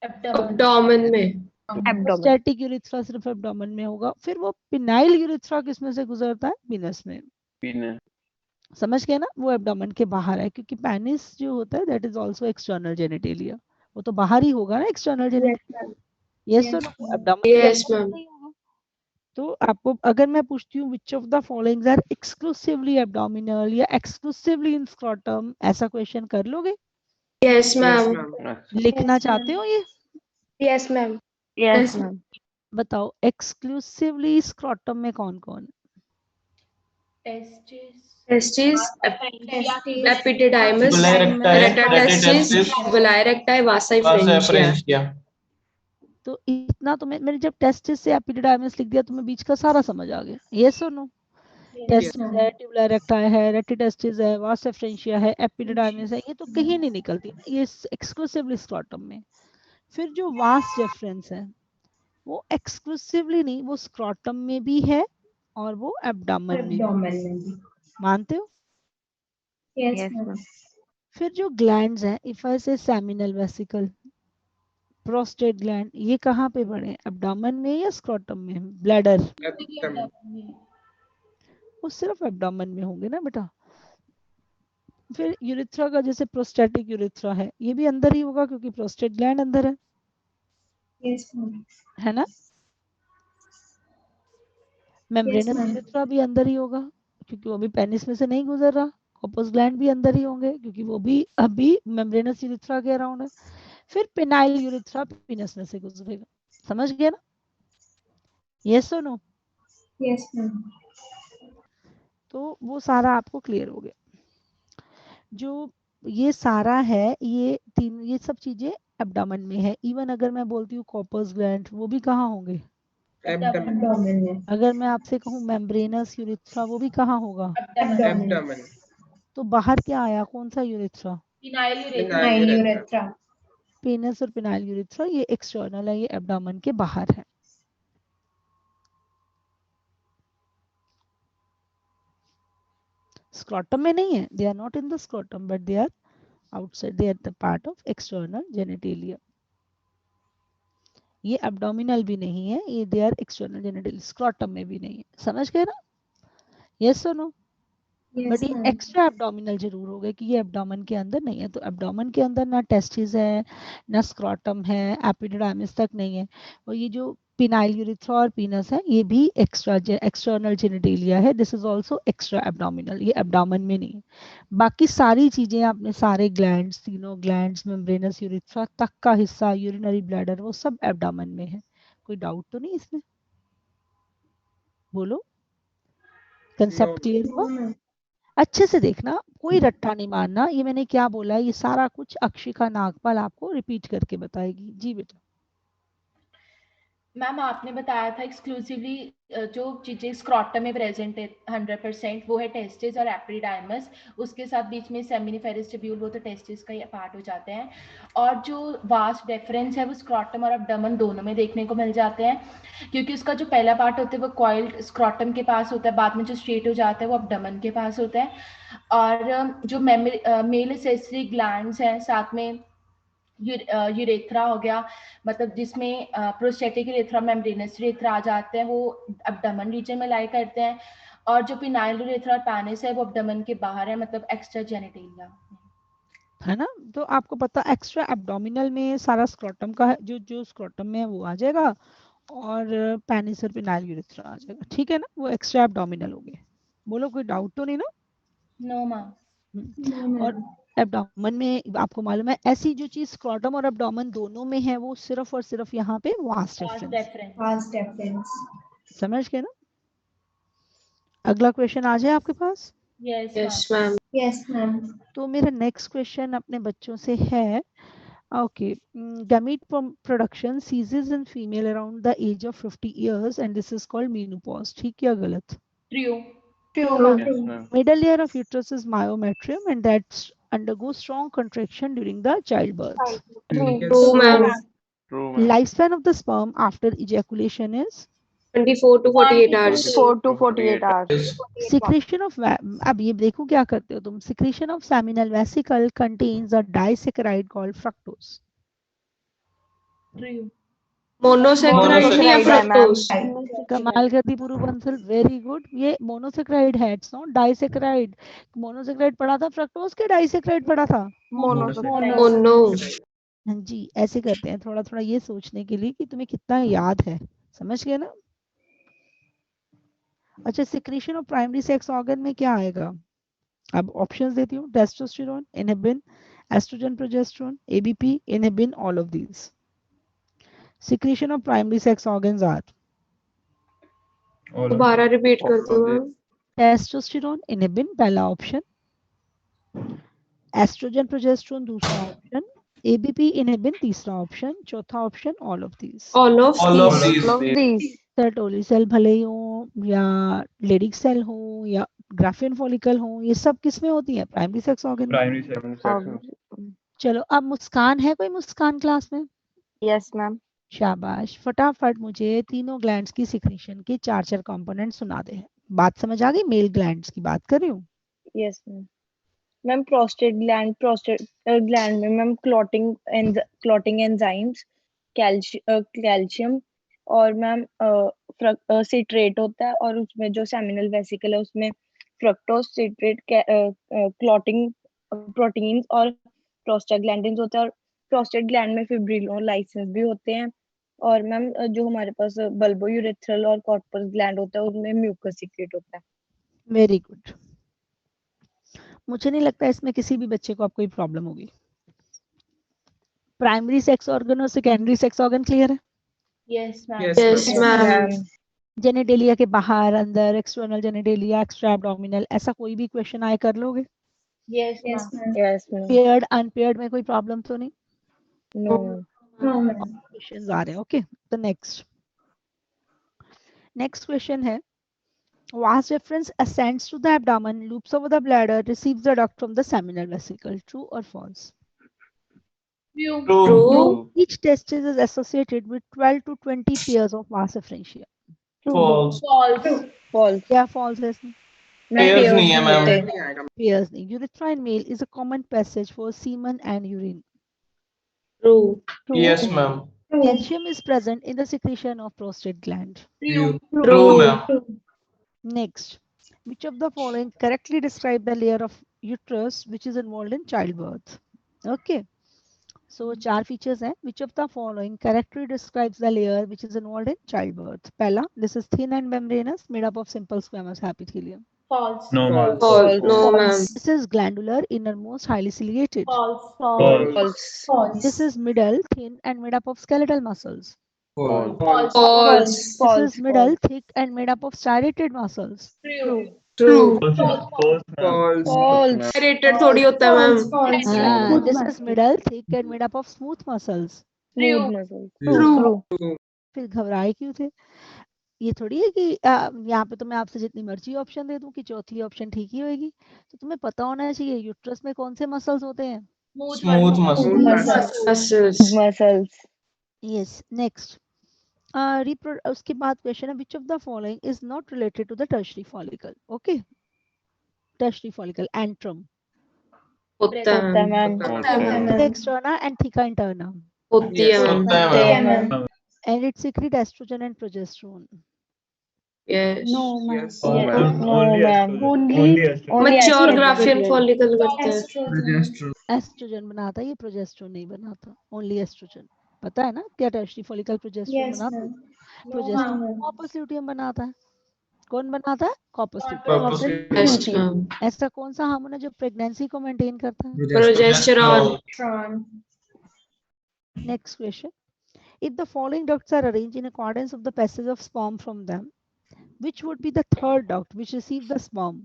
Abdomen में. Abdomen. प्रोस्टैटिक यूरिथ्रा सिर्फ एब्डोमेन में होगा. फिर वो पिनाइल यूरिथ्रा किसमें से गुजरता है? पीनस में. समझ गए ना? वो एब्डोमेन के बाहर है, क्योंकि पेनिस जो होता है that is also external genitalia. वो तो बाहर ही होगा ना external genitalia. Yes sir, abdomen Yes, ma'am. नहीं होगा. तो आपको अगर मैं पूछती हूँ which of the followings are exclusively abdominal या एक्सक्लूसिवली इन स्क्रॉटम, ऐसा क्वेश्चन कर लोगे? Yes, ma'am. लिखना चाहते हो ये? Yes, ma'am. Yes, ma'am. बताओ एक्सक्लूसिवली स्क्रॉटम में कौन कौन? Testes, epididymis, Retidestis, villi recti, vasa Vas efferentia. efferentia. तो इतना तो मैंने जब टेस्टिस से एपिडिडाइमिस लिख दिया तो मैं बीच का सारा समझ आ गया. यस और नो? टेस्टिस है, ट्यूबुलर रेक्टा है, रेटिडेस्टिस है, वास एफरेंशिया है, एपिडिडाइमिस है, ये तो कहीं नहीं निकलती, ये एक्सक्लूसिवली स्क्रॉटम में. फिर जो वास डिफरेंस है वो एक्सक्लूसिवली नहीं, वो स्क्रॉटम में भी है और वो एब्डोमेन में भी. मानते हो? Yes, ma'am. फिर जो ग्लैंड्स हैं, इफ आई से सेमिनल वेसिकल, प्रोस्टेट ग्लैंड, ये कहाँ पे पड़े? एब्डोमेन में या स्क्रॉटम में? ब्लैडर वो सिर्फ एब्डोमेन में होंगे ना बेटा. फिर यूरिथ्रा का जैसे प्रोस्टेटिक यूरिथ्रा है, ये भी अंदर ही होगा क्योंकि प्रोस्टेट ग्लैंड अंदर है. है ना? मेम्ब्रेनस यूरिथ्रा भी अंदर ही होगा क्योंकि वो भी पेनिस में से नहीं गुजर रहा. कॉर्पस ग्लैंड भी अंदर ही होंगे क्योंकि वो भी अभी मेम्ब्रेनस यूरिथ्रा के अराउंड है. फिर पेनाइल यूरिथ्रा पीनस में से गुजरेगा. समझ गए ना? यस और नो? Yes, ma'am. तो वो सारा आपको क्लियर हो गया. जो ये सारा है, ये सब चीजें एब्डोमेन में है. इवन अगर मैं बोलती हूँ कॉर्पस ग्लैंड, वो भी कहाँ होंगे? Abdomen. अगर मैं आपसे कहूँ मेम्ब्रेनस यूरिथ्रा, वो भी कहाँ होगा? Abdomen. तो बाहर क्या आया? कौन सा यूरिथ्रा? Penile urethra. पेनस और पेनाइल यूरिथ्रा ये एक्सटर्नल है, ये एब्डोमेन के बाहर है. स्क्रॉटम में नहीं है. They are not in the scrotum but they are outside, they are the part of external genitalia. ये एब्डोमिनल भी नहीं है, ये they are external genitalia. Scrotum में भी नहीं है. समझ गए ना? यस और नो? बट ये एक्स्ट्रा एब्डोमिनल जरूर हो गया कि ये एब्डोमेन के अंदर नहीं है. तो एब्डोमेन के अंदर ना टेस्टिस है, ना स्क्रॉटम है, एपिडिडाइमिस तक नहीं है. और ये जो पिनाइल यूरिथ्रा और पीनस है, ये भी एक्सटर्नल जेनिटेलिया है। This is also extra abdominal, ये एब्डोमेन में नहीं है। बाकी सारी चीजें आपने सारे ग्लैंड्स, तीनों ग्लैंड्स, मेम्ब्रेनस यूरिथ्रा तक का हिस्सा, यूरिनरी ब्लैडर, वो सब एब्डोमेन में है। कोई डाउट तो नहीं इसमें? बोलो, कंसेप्ट क्लियर हुआ? अच्छे से देखना, कोई रट्टा नहीं मारना। ये मैंने क्या बोला, ये सारा कुछ अक्षिका नागपाल आपको रिपीट करके बताएगी। जी बेटा। मैम आपने बताया था एक्सक्लूसिवली जो चीजें स्क्रॉटम में प्रेजेंट है 100%, वो है टेस्टिस और एपिडाइमस। उसके साथ बीच में सेमिनिफेरस ट्यूब्यूल, वो तो टेस्टिस का ही पार्ट हो जाते हैं। और जो वास्ट डिफरेंस है वो स्क्रॉटम और अब्डोमेन दोनों में देखने को मिल जाते हैं, क्योंकि उसका जो पहला पार्ट होता है वो कॉइल्ड स्क्रॉटम के पास होता है, बाद में जो स्ट्रेट हो जाता है वो अब्डोमेन के पास होता है। और जो मेल एसेसरी ग्लैंड्स हैं, साथ में यूरेथ्रा हो गया, मतलब जिसमें प्रोस्टेटिक यूरेथ्रा, मेम्ब्रेनस यूरेथ्रा आ जाते हैं, वो अब्डोमेन रीजन में लाई करते हैं। और जो पिनाइल यूरेथ्रा और पैनिस है वो अब्डोमेन के बाहर है, मतलब एक्स्ट्रा जेनिटेलिया है ना? तो आपको पता एक्स्ट्रा एब्डोमिनल में सारा स्क्रॉटम का है, जो स्क्रॉटम में है वो आ जाएगा, और पेनिस और पिनाइल यूरेथ्रा आ जाएगा। ठीक है ना? वो एक्स्ट्रा एब्डोमिनल हो गए। बोलो, कोई डाउट तो नहीं ना? No ma'am. और एब्डोमेन में आपको मालूम है, ऐसी जो चीज स्क्रॉटम और एब्डोमेन दोनों में है, वो सिर्फ और सिर्फ यहाँ पे वास्ट डिफरेंस। समझ गए ना? अगला क्वेश्चन आ जाए आपके पास। Yes, ma'am. Yes, ma'am. तो मेरा नेक्स्ट क्वेश्चन अपने बच्चों से है, okay, gamete production ceases in female around the age of 50 years and this is called menopause. ठीक या गलत? True. True. Middle layer of uterus is myometrium and that undergoes strong contraction during the childbirth. True, ma'am. Lifespan of the sperm after ejaculation is 24 to 48 hours. 4 to 48 hours. secretion of अब ये देखो क्या करते हो तुम, secretion of seminal vesicle contains a disaccharide called fructose. True. Monosaccharide नहीं या Monosaccharide है, ma'am. fructose? कमाल कर दी पूरू बंसल, वेरी गुड। ये मोनोसेक्राइड है, इट्स नॉट डाइसेक्राइड। मोनोसेक्राइड पढ़ा था फ्रक्टोज के डाइसेक्राइड पढ़ा था? Monosaccharide. Oh no. हाँ जी, ऐसे करते हैं थोड़ा थोड़ा ये सोचने के लिए कि तुम्हें कितना याद है। समझ गए ना? अच्छा, secretion of primary sex organ में क्या आएगा? अब ऑप्शंस देती हूँ, testosterone, inhibin, estrogen, progesterone, ABP, inhibin, all of these. Secretion of primary sex organs are दोबारा रिपीट कर दो मैम। टेस्टोस्टेरोन, इनहिबिन पहला ऑप्शन, एस्ट्रोजन प्रोजेस्टेरोन दूसरा ऑप्शन, एबीपी इनहिबिन तीसरा ऑप्शन, चौथा option all of these. All of these. All of these. Sertoli cell भले ही हो या लेडिक सेल हो या ग्राफियन फॉलिकल हो, ये सब किस में होती है? प्राइमरी सेक्स ऑर्गन में। चलो, अब मुस्कान है कोई? मुस्कान क्लास में? Yes, ma'am. शाबाश, फटाफट मुझे तीनों ग्लैंड्स की सिक्रीशन के चार चार कंपोनेंट सुना दे। बात समझ आ गई? मेल ग्लैंड्स की बात कर रही हूँ। Yes, ma'am. Ma'am prostate gland में मैम क्लॉटिंग एंजाइम्स, कैल्शियम और मैम सिट्रेट होता है, और उसमें जो सेमिनल वेसिकल है उसमें फ्रक्टोज, सिट्रेट, क्लॉटिंग प्रोटीन्स और प्रोस्टाग्लैंडिन्स होता है, और प्रोस्टेट ग्लैंड में फिब्रिलोलाइसिस भी होते हैं, और मैम जो हमारे पास बल्बो यूरेथ्रल और कॉर्पस ग्लैंड होता है उसमें म्यूकस सीक्रेट होता है। Very good. मुझे नहीं लगता इसमें किसी भी बच्चे को अब कोई प्रॉब्लम होगी। प्राइमरी सेक्स ऑर्गन और सेकेंडरी सेक्स ऑर्गन क्लियर है? Yes ma'am. Yes, ma'am. Genitalia के बाहर, अंदर, एक्सटर्नल जेनेटेलिया, एक्स्ट्रा एब्डोमिनल, ऐसा कोई भी क्वेश्चन आए कर लोगे? Yes ma'am. Yes, ma'am. Paired, unpaired में कोई प्रॉब्लम तो नहीं? No. क्वेश्चंस आ रहे हैं। ओके, तो नेक्स्ट क्वेश्चन है, vas deferens ascends to the abdomen, loops over the bladder, receives the duct from the seminal vesicle. True or false? True. Each testis is associated with 12 to 20 pairs of vas efferentia. False. False. क्या false है इसमें? Pairs नहीं है ma'am. नहीं आएगा। Pairs नहीं। Urethra in male is a common passage for semen and urine. True. Yes ma'am. Calcium is present in the secretion of prostate gland. True ma'am. Next, which of the following correctly describe the layer of uterus which is involved in childbirth? Okay, सो चार features हैं. Which of the following correctly describes the layer which is involved in childbirth. पहला, this is thin and membranous made up of simple squamous epithelium. False. No, ma'am. False. No, ma'am. This is glandular, innermost, highly ciliated. False. False. False. This is middle, thin and made up of skeletal muscles. False. False. False. This is middle, thick and made up of striated muscles. True. True. False. False. Rated थोड़ी होता है ma'am. This is middle, thick and made up of smooth muscles. Smooth muscles. True. फिर घबराए क्यों थे? ये थोड़ी है कि यहाँ पे तो मैं आपसे जितनी मर्जी ऑप्शन दे दूं कि चौथी ऑप्शन ठीक ही होगी. तो तुम्हें पता होना चाहिए यूट्रस में कौन से मसल्स होते हैं. Smooth muscle. Muscles. Muscles. Yes. Next, उसके बाद क्वेश्चन है which of the following is not related to the tertiary follicle. Okay, tertiary follicle antrum, होता है ma'am. Externa and theca interna, होती है मैम. होता है ma'am. and it secrete estrogen and progesterone. Yes. Yes. No, ma'am. Only Mature estrogen. graphian follicle करते हैं. Progesterone. Oestrogen बनाता है, ये प्रोजेस्टेरोन नहीं बनाता. Only estrogen. पता है ना क्या टर्शरी फॉलिकल प्रोजेस्टेरोन बनाता है? प्रोजेस्टेरोन कॉर्पस ल्यूटियम बनाता है. कौन बनाता है? Corpus luteum. Yes, ma'am. ऐसा कौन सा हार्मोन है जो प्रेगनेंसी को मेंटेन करता है? Progesterone. Next question, if the following ducts are arranged in accordance of the passage of sperm from them, which would be the third duct which receives the sperm?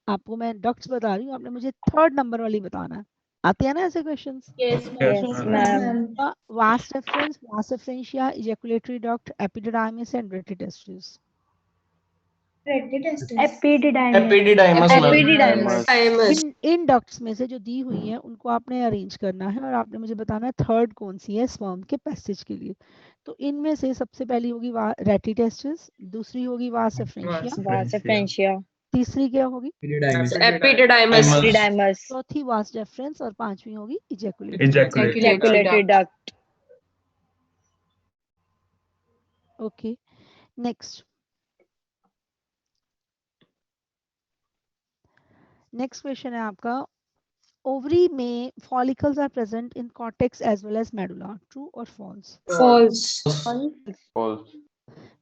आपको मैं ducts बता रही हूँ, आपने मुझे थर्ड नंबर वाली बताना है. आते हैं ना ऐसे questions? Yes. Yes, ma'am. Vas deferens, vas efferentia, ejaculatory duct, epididymis and rete testis. Epididymis. Epididymis. Epididymis. In ducts में से जो दी हुई है उनको आपने अरेंज करना है और आपने मुझे बताना है थर्ड कौन सी है स्पर्म के पैसेज के लिए. तो इनमें से सबसे पहली होगी रेटी टेस्टिस, दूसरी होगी वास एफरेंशिया, Vas efferentia. तीसरी क्या होगी? Epididymis. Epididymis. चौथी वास डेफरेंस और पांचवी होगी ejaculatory. Ejaculatory duct. Okay, next question है आपका, ओवरी में follicles are present in cortex as well as medulla. True और false? False.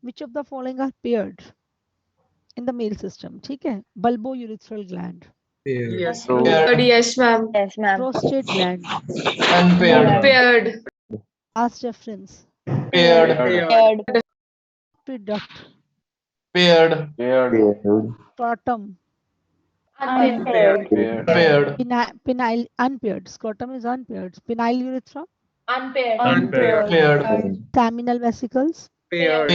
Which of the following are paired in the male system. ठीक है, bulbourethral gland, Yes. Yes, ma'm. Yes, ma'am. Prostate gland, Unpaired. Paired. vas deferens, Paired. Paired. duct, Paired. scrotum, Unpaired. Paired. penile, unpaired, scrotum is unpaired, penile urethra, Unpaired. Paired. seminal vesicles. Paired.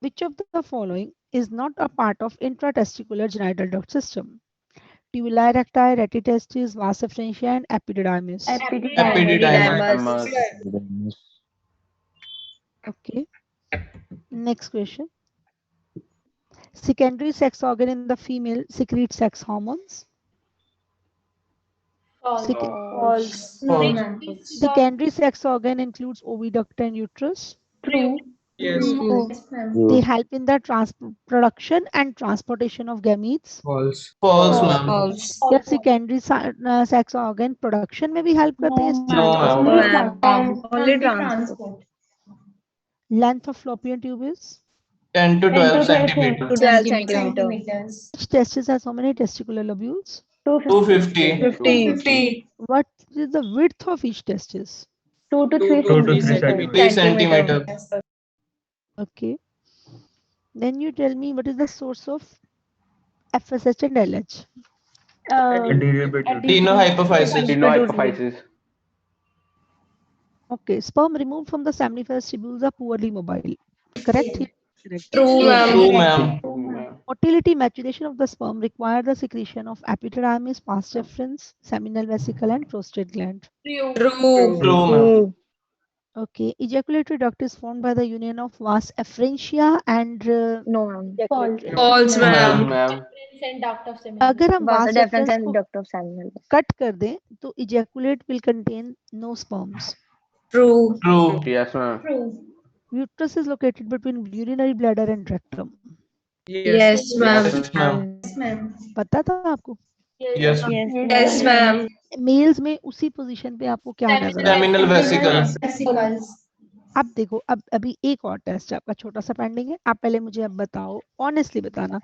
Which of the following is not a part of intratesticular genital duct system? Tubuli recti, rete testis, vas efferentia and epididymis. Epididymis. Okay. Next question. Secondary sex organ in the female secretes sex hormones. False. Secondary sex organ includes oviduct and uterus. True. Yes. They help in the production and transportation of gametes. False. False, ma'am. क्या secondary sex organ production में भी help करते हैं? No, ma'am. Only transport. Length of fallopian tube is? 10 to 12 centimeters. 12 centimeters. Each testis has how many testicular lobules? 250. 50. What is the width of each testis? 2 to 3 centimeters. 3 centimeters. Okay. Then you tell me what is the source of FSH and LH? Tenohypophysis. Okay. Sperm removed from the seminiferous tubules are poorly mobile. Correct? True, True, ma'am. ma'am. Motility maturation of the sperm require the secretion of epididymis, vas deferens, seminal vesicle and prostate gland. True. True, ma'am. Okay. Ejaculatory duct is formed by the union of vas efferentia and No, ma'am. False, ma'am. And duct of seminal. अगर हम Vas vas deferens efferens and को duct of seminal. Cut कर दें तो ejaculate will contain no sperms. True. True. Yes, ma'am. Uterus is located between urinary bladder and rectum. Yes, ma'am. Yes, ma'am. पता था आपको? Yes. Yes, ma'am. Mails में उसी position पे आपको क्या नजर आता है? Seminal vesicle. vesicles. अब देखो, अब अभी एक और टेस्ट आपका छोटा सा पेंडिंग है। आप पहले मुझे अब बताओ, ऑनेस्टली बताना,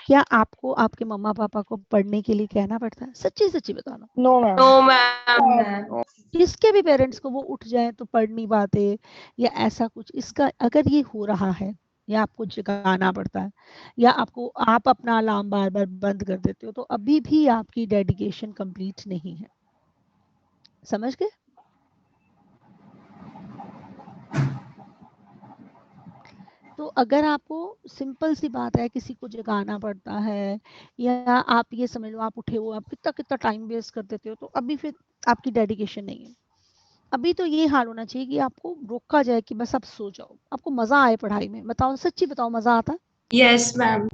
क्या आपको आपके मम्मा पापा को पढ़ने के लिए कहना पड़ता है? सच्ची सच्ची बताना। No ma'am. No, ma'am. किसके भी पेरेंट्स को वो उठ जाए तो पढ़ नहीं पाते या ऐसा कुछ, इसका अगर ये हो रहा है या आपको जगाना पड़ता है या आपको आप अपना अलार्म बार बार बंद कर देते हो, तो अभी भी आपकी डेडिकेशन कंप्लीट नहीं है। समझ गए? तो अगर आपको सिंपल सी बात है, किसी को जगाना पड़ता है या आप ये समझ लो आप उठे हो, आप कितना कितना टाइम वेस्ट कर देते हो, तो अभी फिर आपकी डेडिकेशन नहीं है। अभी तो ये हाल होना चाहिए कि आपको रोका जाए कि बस आप सो जाओ, आपको मजा आए पढ़ाई में। बताओ, सच्ची बताओ, मजा आता है? Yes, ma'am.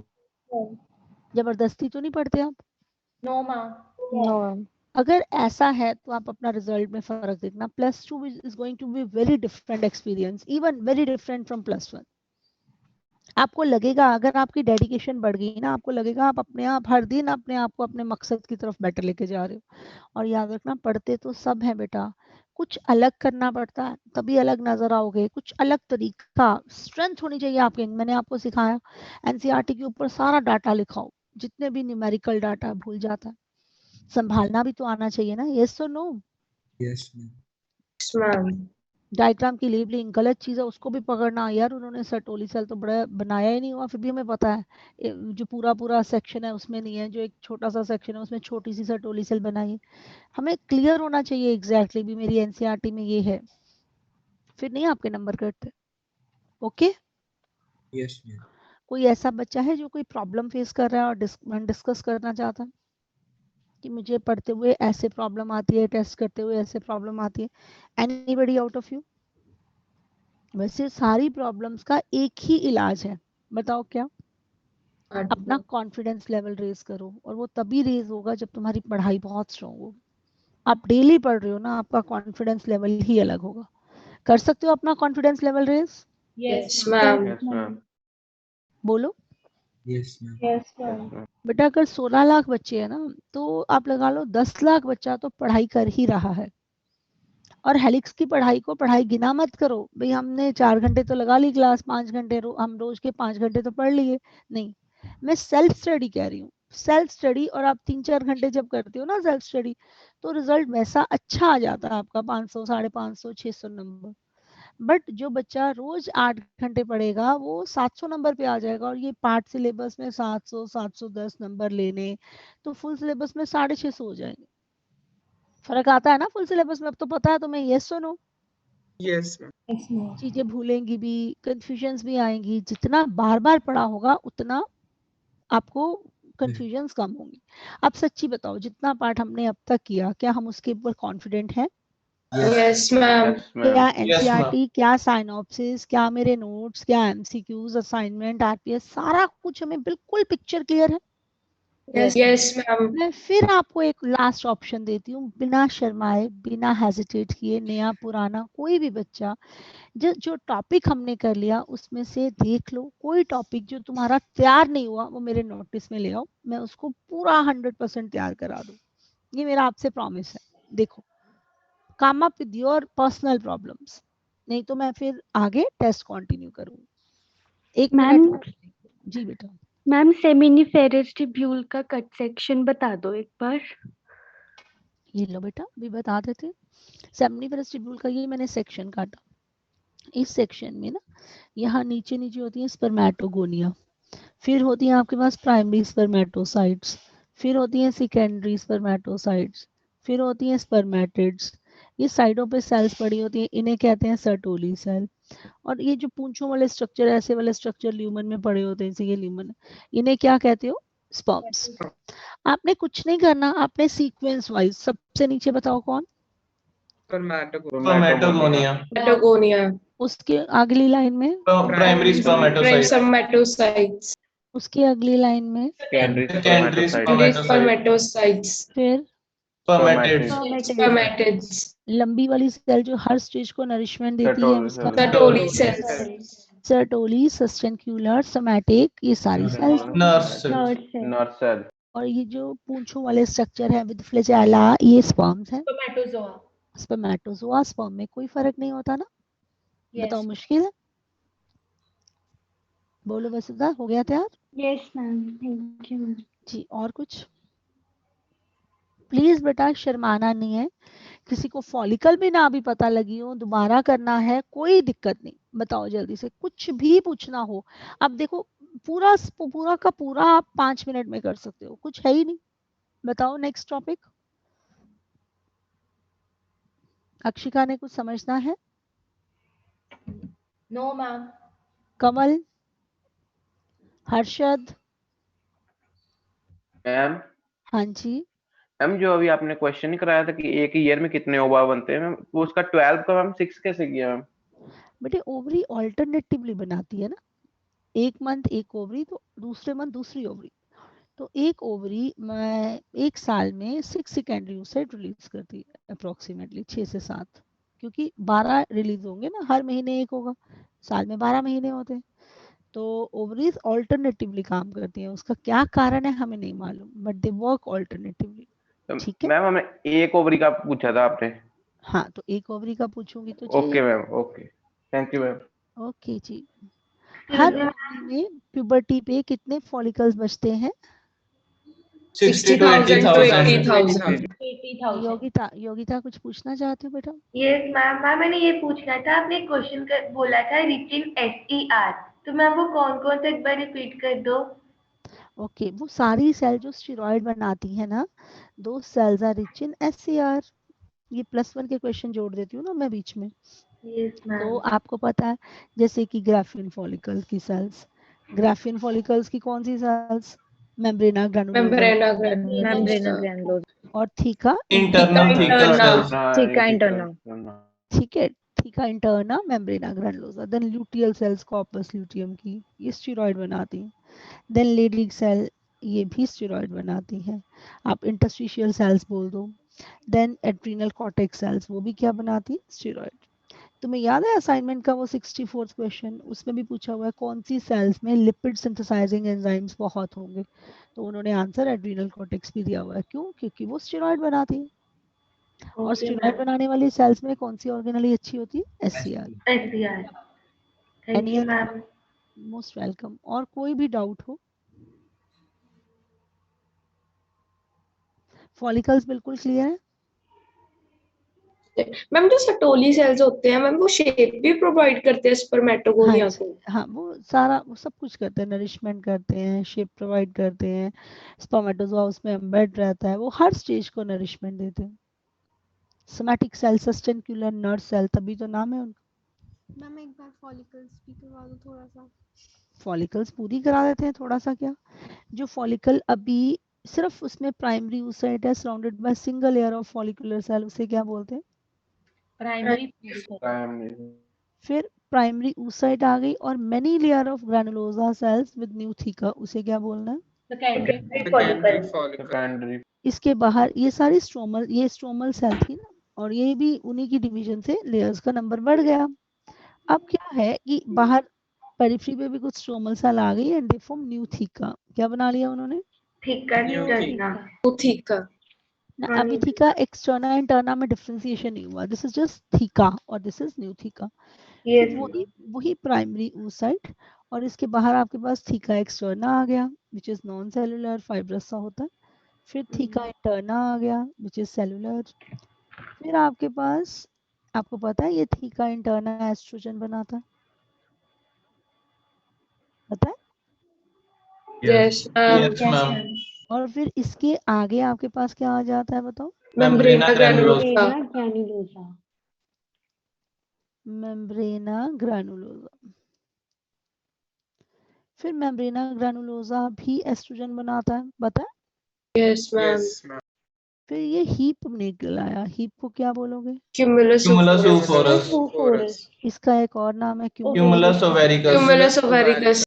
जबरदस्ती तो नहीं पढ़ते आप? No, ma'am. No ma'am. अगर ऐसा है तो आप अपना रिजल्ट में फर्क देखना। +2 is going to be very different experience, even very different from +1। आपको लगेगा, अगर आपकी डेडिकेशन बढ़ गई ना, आपको लगेगा आप अपने आप हर दिन अपने आप को अपने मकसद की तरफ बेटर लेके जा रहे हो। और याद रखना, पढ़ते तो सब है बेटा, कुछ अलग करना पड़ता है तभी अलग नजर आओगे, कुछ अलग तरीका, स्ट्रेंथ होनी चाहिए आपके। मैंने आपको सिखाया एनसीईआरटी के ऊपर सारा डाटा लिखाओ, जितने भी न्यूमेरिकल डाटा भूल जाता है, संभालना भी तो आना चाहिए ना। यस और no? Yes, ma'am. Yes, ma'am. Diagram की लेबलिंग गलत चीज है उसको भी पकड़ना। यार उन्होंने सर्टोली सेल तो बड़ा बनाया ही नहीं हुआ, फिर भी हमें पता है जो पूरा पूरा सेक्शन है उसमें नहीं है, जो एक छोटा सा सेक्शन है उसमें छोटी सी सर्टोली सेल बनाई है। हमें क्लियर होना चाहिए एग्जैक्टली भी मेरी एनसीईआरटी में ये है, फिर नहीं आपके नंबर कटते। ओके? Yes, ma'am. कोई ऐसा बच्चा है जो कोई प्रॉब्लम फेस कर रहा है और डिस्कस करना चाहता है कि मुझे पढ़ते हुए ऐसे प्रॉब्लम आती है, टेस्ट करते हुए ऐसे प्रॉब्लम आती है? Anybody out of you? वैसे सारी प्रॉब्लम्स का एक ही इलाज है, बताओ क्या? अपना कॉन्फिडेंस लेवल रेज करो, और वो तभी रेज होगा जब तुम्हारी पढ़ाई बहुत स्ट्रांग हो। आप डेली पढ़ रहे हो ना, आपका कॉन्फिडेंस लेवल ही अलग होगा। कर सकते हो अपना confidence level raise? Yes, ma'am. Yes, ma'am. बोलो Yes, ma'am. Yes Yes, ma'am. ma'am. बेटा। अगर 16 लाख बच्चे हैं ना, तो आप लगा लो 10 लाख बच्चा तो पढ़ाई कर ही रहा है। और हेलिक्स की पढ़ाई गिना मत करो भाई, हमने 4 घंटे तो लगा ली क्लास, 5 घंटे हम रोज के 5 घंटे तो पढ़ लिए। नहीं, मैं सेल्फ स्टडी कह रही हूँ, सेल्फ स्टडी। और आप 3-4 घंटे जब करते हो ना सेल्फ स्टडी, तो रिजल्ट वैसा अच्छा आ जाता है आपका, 500, 550, 600 नंबर। बट जो बच्चा रोज 8 घंटे पढ़ेगा वो 700 नंबर पे आ जाएगा। और ये पार्ट सिलेबस में 700, 710 नंबर लेने, तो फुल सिलेबस में 650 हो जाएंगे। फर्क आता है ना फुल सिलेबस में? अब तो पता है तुम्हें। यस और नो? Yes, ma'am. चीजें भूलेंगी भी, कंफ्यूजन्स भी आएंगी। जितना बार बार पढ़ा होगा उतना आपको कंफ्यूजन्स कम होंगी। अब सच्ची बताओ, जितना पाठ हमने अब तक किया, क्या हम उसके ऊपर कॉन्फिडेंट हैं? Yes, ma'am. Yes, ma'am. क्या Yes, एनसीईआरटी, क्या साइनॉप्सिस, क्या मेरे नोट्स, क्या एमसीक्यूज, असाइनमेंट, आरपीएस, सारा कुछ हमें बिल्कुल पिक्चर क्लियर है? Yes, ma'am. मैं फिर आपको एक लास्ट ऑप्शन देती हूँ, बिना शर्माए, बिना हेजिटेट किए, नया पुराना कोई भी बच्चा, जो टॉपिक हमने कर लिया उसमें से देख लो। कोई टॉपिक जो तुम्हारा तैयार नहीं हुआ वो मेरे नोटिस में ले आओ, मैं उसको पूरा 100% तैयार करा दूँ। ये मेरा आपसे प्रॉमिस है। देखो, come up with your personal problems, नहीं तो मैं फिर आगे टेस्ट कंटिन्यू करूँ। एक मिनट जी बेटा। मैम सेमिनिफेरस ट्यूब्यूल का कट सेक्शन बता दो एक बार। ये लो बेटा, भी बता देते। सेमिनिफेरस ट्यूब्यूल का ये मैंने सेक्शन काटा। इस सेक्शन में ना, यहाँ नीचे नीचे होती है स्पर्मेटोगोनिया, फिर होती है आपके पास प्राइमरी स्पर्मेटोसाइट्स, फिर होती हैं सेकेंडरी स्पर्मेटोसाइट्स, फिर होती हैं स्पर्मेटिड्स। ये साइडों पे सेल्स पड़ी होती हैं, इन्हें कहते हैं सर्टोली सेल। और ये जो पूंछों वाले स्ट्रक्चर, ऐसे वाले स्ट्रक्चर ल्यूमन में पड़े होते हैं, जैसे ये ल्यूमन, इन्हें क्या कहते हो? स्पर्म्स। आपने कुछ नहीं करना, आपने सीक्वेंस वाइज, सबसे नीचे बताओ कौन? Spermatogonia. Patagonia. उसके अगली लाइन में Primary spermatocyte. Spermatocytes. उसकी अगली लाइन में Secondary Secondary spermatocyte. spermatocytes. फिर Spermatids. Spermatids. लंबी वाली सेल जो हर स्टेज को नरिशमेंट देती है, उसका Sertoli cells. सर्टोली, सस्टेंक्यूलर, सोमैटिक, ये सारी सेल्स। Nurse cell. नर्स है। Nurse cell. और ये जो पूंछों वाले स्ट्रक्चर है विद फ्लैजेला, ये स्पर्म्स है। स्पर्मेटोजोआ। स्पर्मेटोजोआ स्पर्म में कोई फर्क नहीं होता ना। बताओ यस मुश्किल है? बोलो वसुधा, हो गया तैयार? Yes ma'am, thank you ma'am. जी, और कुछ? प्लीज बेटा शर्माना नहीं है। किसी को फॉलिकल भी ना भी पता लगी हो, दोबारा करना है, कोई दिक्कत नहीं। बताओ जल्दी से, कुछ भी पूछना हो। अब देखो पूरा पूरा का पूरा आप 5 मिनट में कर सकते हो, कुछ है ही नहीं। बताओ नेक्स्ट टॉपिक। अक्षिका ने कुछ समझना है? No ma'am. Kamal, Harshad, ma'am हाँ जी। मैम जो अभी आपने क्वेश्चन ही कराया था कि एक ईयर में कितने ओवा बनते हैं मैम, वो उसका 12 का मैम 6 कैसे किया मैम? बेटे ओवरी ऑल्टरनेटिवली बनाती है ना, एक मंथ एक ओवरी तो दूसरे मंथ दूसरी ओवरी। तो एक ओवरी मैं एक साल में 6 सेकेंडरी oocyte रिलीज करती है, अप्रोक्सीमेटली 6 से 7, क्योंकि 12 रिलीज होंगे ना, हर महीने एक होगा, साल में 12 महीने होते हैं। तो ओवरीज ऑल्टरनेटिवली काम करती हैं, उसका क्या कारण है हमें नहीं मालूम, बट दे वर्क ऑल्टरनेटिवली। ठीक है मैम हमें एक ओवरी का पूछा था आपने। हाँ, तो एक ओवरी का पूछूंगी तो ओके चाहिए। Ma'am, okay, thank you ma'am. Okay जी। हर ओवरी में प्यूबर्टी पे कितने फॉलिकल्स बचते हैं? 60 to 80,000। 80,000। योगिता, योगिता कुछ पूछना चाहते हो बेटा? Yes ma'am. मैम मैंने ये पूछना था, आपने क्वेश्चन बोला था रिच इन SER, तो मैम वो कौन कौन सा एक बार रिपीट कर दो। ओके, वो सारी सेल जो स्टेरॉइड बनाती है ना, दो cells are rich in SCR। ये +1 के क्वेश्चन जोड़ देती हूँ ना मैं बीच में। यस तो मैम। आपको पता है जैसे कि ग्राफिन फॉलिकल की सेल्स, ग्राफिन फॉलिकल्स की कौन सी cells? Membrana granulosa membrana membrana granulosa. Granulosa. और theca Internal thecal cells। Theca interna. ठीक है, theca interna membrana granulosa. Then luteal cells corpus luteum की, ये स्टेरॉइड बनाती हैं। देन लेडी सेल, ये भी स्टेरॉइड बनाती हैं। आप इंटरस्टिशियल सेल्स बोल दो। देन एड्रीनल कॉर्टेक्स सेल्स, वो भी क्या बनाती है? स्टेरॉइड। तुम्हें याद है असाइनमेंट का वो 64th क्वेश्चन, उसमें भी पूछा हुआ है कौन सी सेल्स में लिपिड सिंथेसाइजिंग एंजाइम्स बहुत होंगे, तो उन्होंने आंसर एड्रीनल कॉर्टेक्स भी दिया हुआ है। क्यों? क्योंकि वो स्टेरॉइड बनाती है। और स्टेरॉइड बनाने वाली सेल्स में कौन सी ऑर्गेनली अच्छी होती है? SCR। SER। Thank you ma'am. Most welcome. और कोई भी डाउट हो? फॉलिकल्स बिल्कुल क्लियर है? मैम जो सटोली सेल्स होते हैं मैम, वो शेप भी प्रोवाइड करते हैं स्पर्मेटोगोनिया को। हाँ, वो सारा वो सब कुछ करते हैं, नरिशमेंट करते हैं, शेप प्रोवाइड करते हैं, स्पर्मेटोजोआ उसमें एम्बेड रहता है, वो हर स्टेज को नरिशमेंट देते हैं। सोमैटिक सेल, सस्टेंक्युलर नर्व सेल, तभी तो नाम है उनका। मैम एक बार फॉलिकल्स भी करवा दो थोड़ा सा। फॉलिकल्स पूरी करा देते हैं थोड़ा सा क्या? जो फॉलिकल अभी सिर्फ उसमें प्राइमरी oocyte है surrounded by single layer of follicular cell, उसे क्या बोलते हैं? प्राइमरी। फिर प्राइमरी oocyte आ गई और many layer of granulosa cells with new theca, उसे क्या बोलना है? सेकेंडरी। इसके बाहर ये सारी स्ट्रोमल, ये स्ट्रोमल सेल थी ना, और ये भी उन्हीं की डिवीजन से लेयर्स का नंबर बढ़ गया। अब क्या है कि बाहर पेरिफेरी पे भी कुछ स्ट्रोमल सेल आ गई and they form new theca. क्या बना लिया उन्होंने? थीका। ना अभी थीका एक्सटर्ना इंटरना में डिफरेंशिएशन नहीं हुआ, दिस इज जस्ट थीका और दिस इज न्यू थीका। वही प्राइमरी oocyte, और इसके बाहर आपके पास थीका एक्सटर्ना आ गया which is non cellular fibrous सा होता है। फिर थीका इंटरना आ गया विच इज सेलुलर। फिर आपके पास, आपको पता है ये थीका इंटरना एस्ट्रोजन बनाता है, पता है? Yes ma'am. और फिर इसके आगे आपके पास क्या आ जाता है बताओ? मेम्ब्रेना ग्रैनुलोसा। मेम्ब्रेना ग्रैनुलोसा। फिर मेम्ब्रेना ग्रैनुलोसा भी एस्ट्रोजन बनाता है, पता है? Yes ma'am. फिर ये हीप निकल आया, हीप को क्या बोलोगे? क्यूमुलस ओफोरस। इसका एक और नाम है Cumulus ovaricus। क्यूमुलस ओवेरिकस।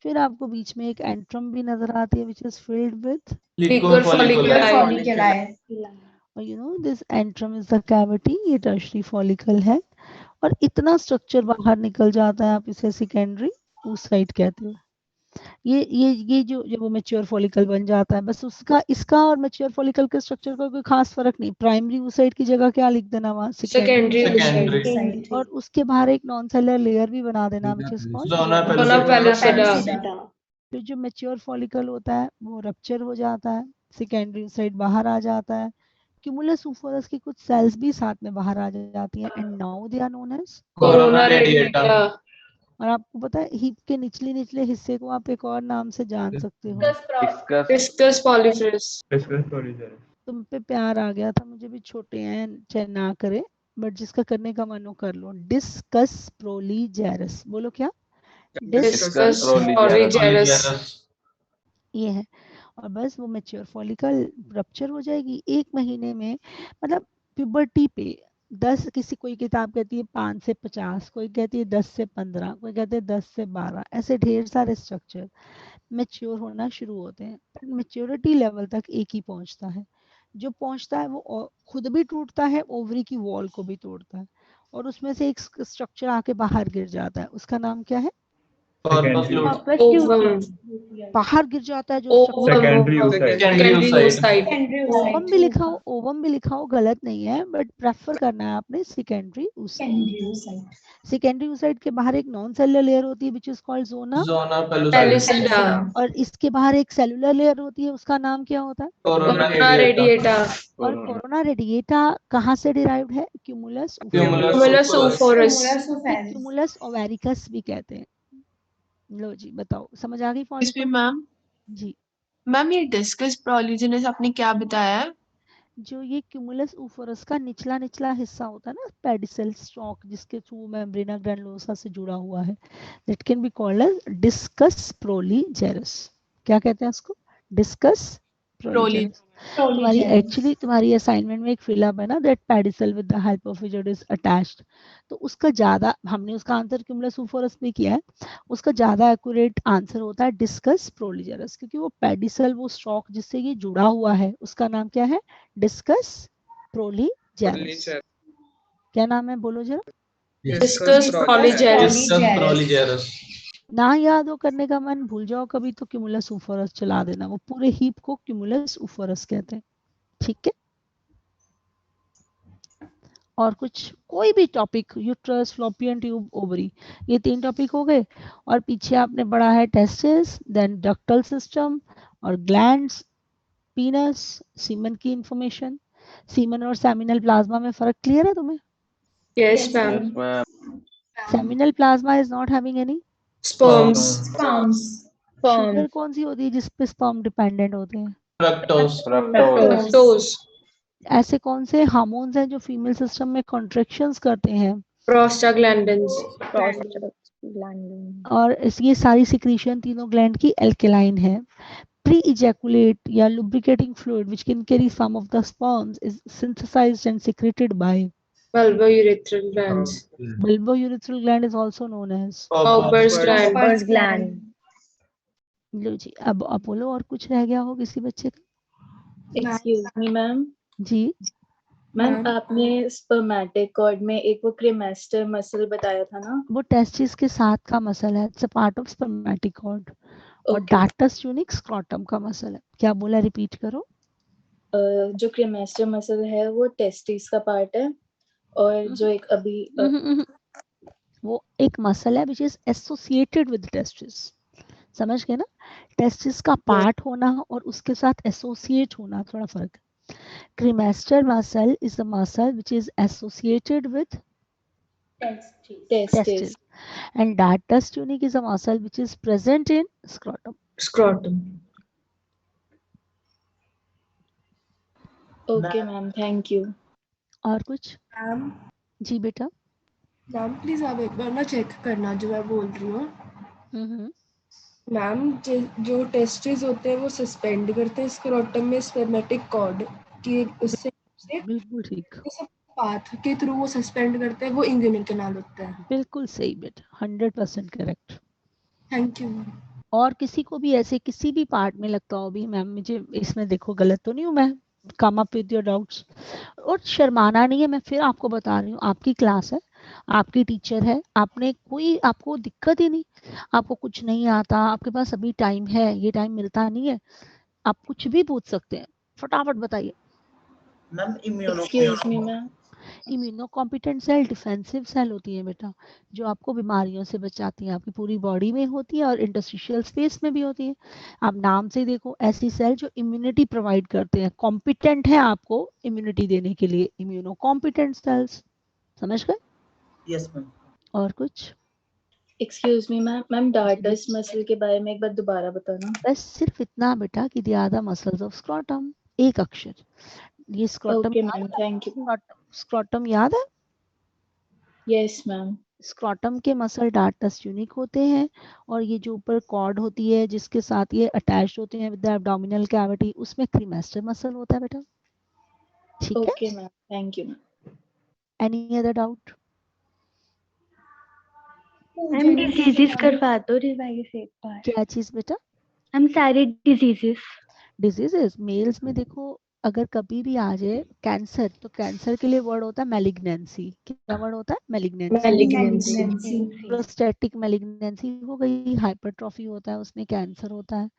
फिर आपको बीच में एक एंट्रम भी नजर आती है which is filled with liquid folliculi. और you know this antrum is the cavity, ये टर्शरी फॉलिकल है, और इतना स्ट्रक्चर बाहर निकल जाता है, आप इसे सेकेंडरी oocyte कहते हो। ये जो जब वो मैच्योर फॉलिकल बन जाता है, बस उसका इसका और मैच्योर फॉलिकल के स्ट्रक्चर का कोई खास फर्क नहीं। प्राइमरी oocyte की जगह क्या लिख देना वहाँ, सेकेंडरी Secondary. oocyte, और उसके बाहर एक नॉन सेलुलर लेयर भी बना देना, which is called Zona zona pellucida. pellucida, फिर जो मैच्योर फॉलिकल होता है वो रप्चर हो जाता है, सेकेंडरी oocyte बाहर आ जाता है, क्यूमुलस oophorus की कुछ सेल्स भी साथ में बाहर आ जाती हैं, and now they are known as corona radiata, और आपको पता है हिप के निचले हिस्से को आप एक और नाम से जान सकते हो, डिस्कस discus polyphorus, तुम पे प्यार आ गया था, मुझे भी छोटे हैं चाहे ना करे, बट जिसका करने का मन हो कर लो। डिस्कस प्रोलीगेरस, बोलो क्या? discus proligerus, ये है। और बस वो मैच्योर फॉलिकल रप्चर हो जाएगी 1 महीने में, मतलब प्यूबर्टी पे 10, किसी कोई किताब कहती है 5 से 50, कोई कहती है 10 से 15, कोई कहते हैं 10 से 12, ऐसे ढेर सारे स्ट्रक्चर मैच्योर होना शुरू होते हैं। पर मैच्योरिटी लेवल तक एक ही पहुंचता है, जो पहुंचता है वो खुद भी टूटता है, ओवरी की वॉल को भी तोड़ता है, और उसमें से एक स्ट्रक्चर आके बाहर गिर जाता है, उसका नाम क्या है? ovum, बाहर गिर जाता है जो स्ट्रक्चर, secondary oocyte, ओवम भी लिखा हो, ओवम भी लिखा हो, गलत नहीं है, बट प्रेफर करना है आपने सेकेंडरी oocyte। सेकेंडरी oocyte के बाहर एक नॉन सेलुलर लेयर होती है, which is called zona Zona pellucida, pellucida. और इसके बाहर एक सेलुलर लेयर होती है, उसका नाम क्या होता है? Corona corona radiata. radiata, और कोरोना रेडिएटा कहाँ से डिराइव्ड है? क्यूमुलस cumulus oophorus, क्यूमुलस ओवेरिकस भी कहते हैं। लो जी बताओ, समझ आ गई इसमें फॉलिकल? मैम जी, मैम ये डिस्कस प्रोलिजेनस आपने क्या बताया है? जो ये क्यूमुलस oophorus का निचला हिस्सा होता है ना, पेडिसल स्टॉक, जिसके थ्रू मेम्ब्रेना ग्रैनुलोसा से जुड़ा हुआ है, that can be called as discus proligerus. क्या कहते हैं उसको? Discus proligerus. तुम्हारी असाइनमेंट में एक फिलअप है ना, that pedicel with the help of which is attached, तो उसका ज्यादा, हमने उसका आंसर क्यूमुलस oophorus भी किया है, उसका ज्यादा एक्यूरेट आंसर होता है डिस्कस प्रोलीगेरस, क्योंकि वो पेडिसल, वो स्टॉक जिससे ये जुड़ा हुआ है, उसका नाम क्या है? Discuss proligerus. क्या नाम है, बोलो जरा? discus proligerus, Discus proligerus. ना याद हो, करने का मन, भूल जाओ कभी तो क्यूमुलस oophorus चला देना, वो पूरे हीप को क्यूमुलस oophorus कहते हैं, ठीक है? और कुछ कोई भी topic, uterus, fallopian tube, ovary, ये 3 टॉपिक हो गए, और पीछे आपने पढ़ा है टेस्टिस, देन डक्टल सिस्टम और ग्लैंड्स, पीनस, सीमन की इंफॉर्मेशन, सीमन और सेमिनल प्लाज्मा में फर्क क्लियर है तुम्हें? yes ma'am, seminal plasma is not having any sperms, sugar, कौन सी होती है जिस पे स्पर्म डिपेंडेंट होते हैं? Fructose. fructose, ऐसे कौन से हार्मोन्स हैं जो फीमेल सिस्टम में कॉन्ट्रैक्शंस करते हैं? prostaglandins, और ये सारी सिक्रीशन तीनों ग्लैंड की एल्केलाइन है। प्री इजैकुलेट या lubricating fluid which can carry some of the sperms is synthesized and secreted by bulbourethral glands, bulbourethral gland is also known as Bowker's gland, लो जी, अब अपोलो, और कुछ रह गया हो किसी बच्चे का? एक्सक्यूज मी मैम, जी मैम आपने स्पर्मेटिक कॉर्ड में एक वो क्रेमेस्टर मसल बताया था ना, वो टेस्टिस के साथ का मसल है, it's a part of spermatic cord, और डार्टस ट्यूनिक स्क्रॉटम का मसल है। क्या बोला, रिपीट करो? जो क्रेमेस्टर मसल है वो टेस्टिस का पार्ट है, और जो एक अभी वो एक मसल है which is associated with testis, समझ गए ना? टेस्टिस का पार्ट होना और उसके साथ एसोसिएट होना थोड़ा फर्क है। Cremaster muscle is a muscle which is associated with testis, and dartus tunic is a muscle which is present in scrotum. Okay ma'am, thank you. और कुछ? मैम जी बेटा। मैम प्लीज आप एक बार ना चेक करना जो मैं बोल रही हूँ। मैम जो टेस्टिस होते हैं वो सस्पेंड करते हैं स्क्रोटम में स्पर्मेटिक कॉर्ड की, उससे बिल्कुल ठीक, पाथ के थ्रू वो सस्पेंड करते हैं, वो इंग्यूनल कैनाल होता है। बिल्कुल सही बेटा, 100% करेक्ट। Thank you. और किसी को भी ऐसे किसी भी पार्ट में लगता हो भी मैम मुझे इसमें देखो गलत तो नहीं हूँ मैं, come up with your doubts, और शर्माना नहीं है, मैं फिर आपको बता रही हूँ, आपकी क्लास है, आपकी टीचर है, आपने कोई आपको दिक्कत ही नहीं, आपको कुछ नहीं आता, आपके पास अभी टाइम है, ये टाइम मिलता नहीं है, आप कुछ भी पूछ सकते हैं, फटाफट बताइए। Ma'am excuse me ma'am, immunocompetent cell defensive cell होती है बेटा, जो आपको बीमारियों से बचाती है, आपकी पूरी बॉडी में होती है और इंटरस्टिशियल स्पेस में भी होती है। आप नाम से देखो, ऐसी सेल जो इम्यूनिटी प्रोवाइड करते हैं, कॉम्पिटेंट है आपको इम्यूनिटी देने के लिए, इम्यूनो कॉम्पिटेंट सेल्स। समझ गए? Yes ma'am. और कुछ? Excuse me ma'am, ma'am dartos muscle के बारे में एक बार दोबारा बताना। बस सिर्फ इतना बेटा कि they are the muscles of scrotum, एक अक्षर। ये scrotum okay ma'am, thank you. Scrotum याद है? Yes ma'am. स्क्रॉटम के मसल डार्टस यूनिक होते हैं, और ये जो ऊपर कॉर्ड होती है जिसके साथ ये अटैच्ड होते हैं विद द एब्डोमिनल कैविटी, उसमें क्रीमेस्टर मसल होता है बेटा। ठीक है? Okay ma'am, thank you ma'am. Any other doubt? Ma'am diseases करवा दो रिवाइज एक बार। क्या चीज बेटा? हम सारे डिजीजेस। डिजीजेस मेल्स में देखो, अगर कभी भी आ जाए कैंसर, तो कैंसर के लिए वर्ड होता है मैलिग्नेंसी। क्या वर्ड होता है? मैलिग्नेंसी। प्रोस्टेटिक मैलिग्नेंसी हो गई, हाइपरट्रॉफी होता है, उसमें कैंसर होता है।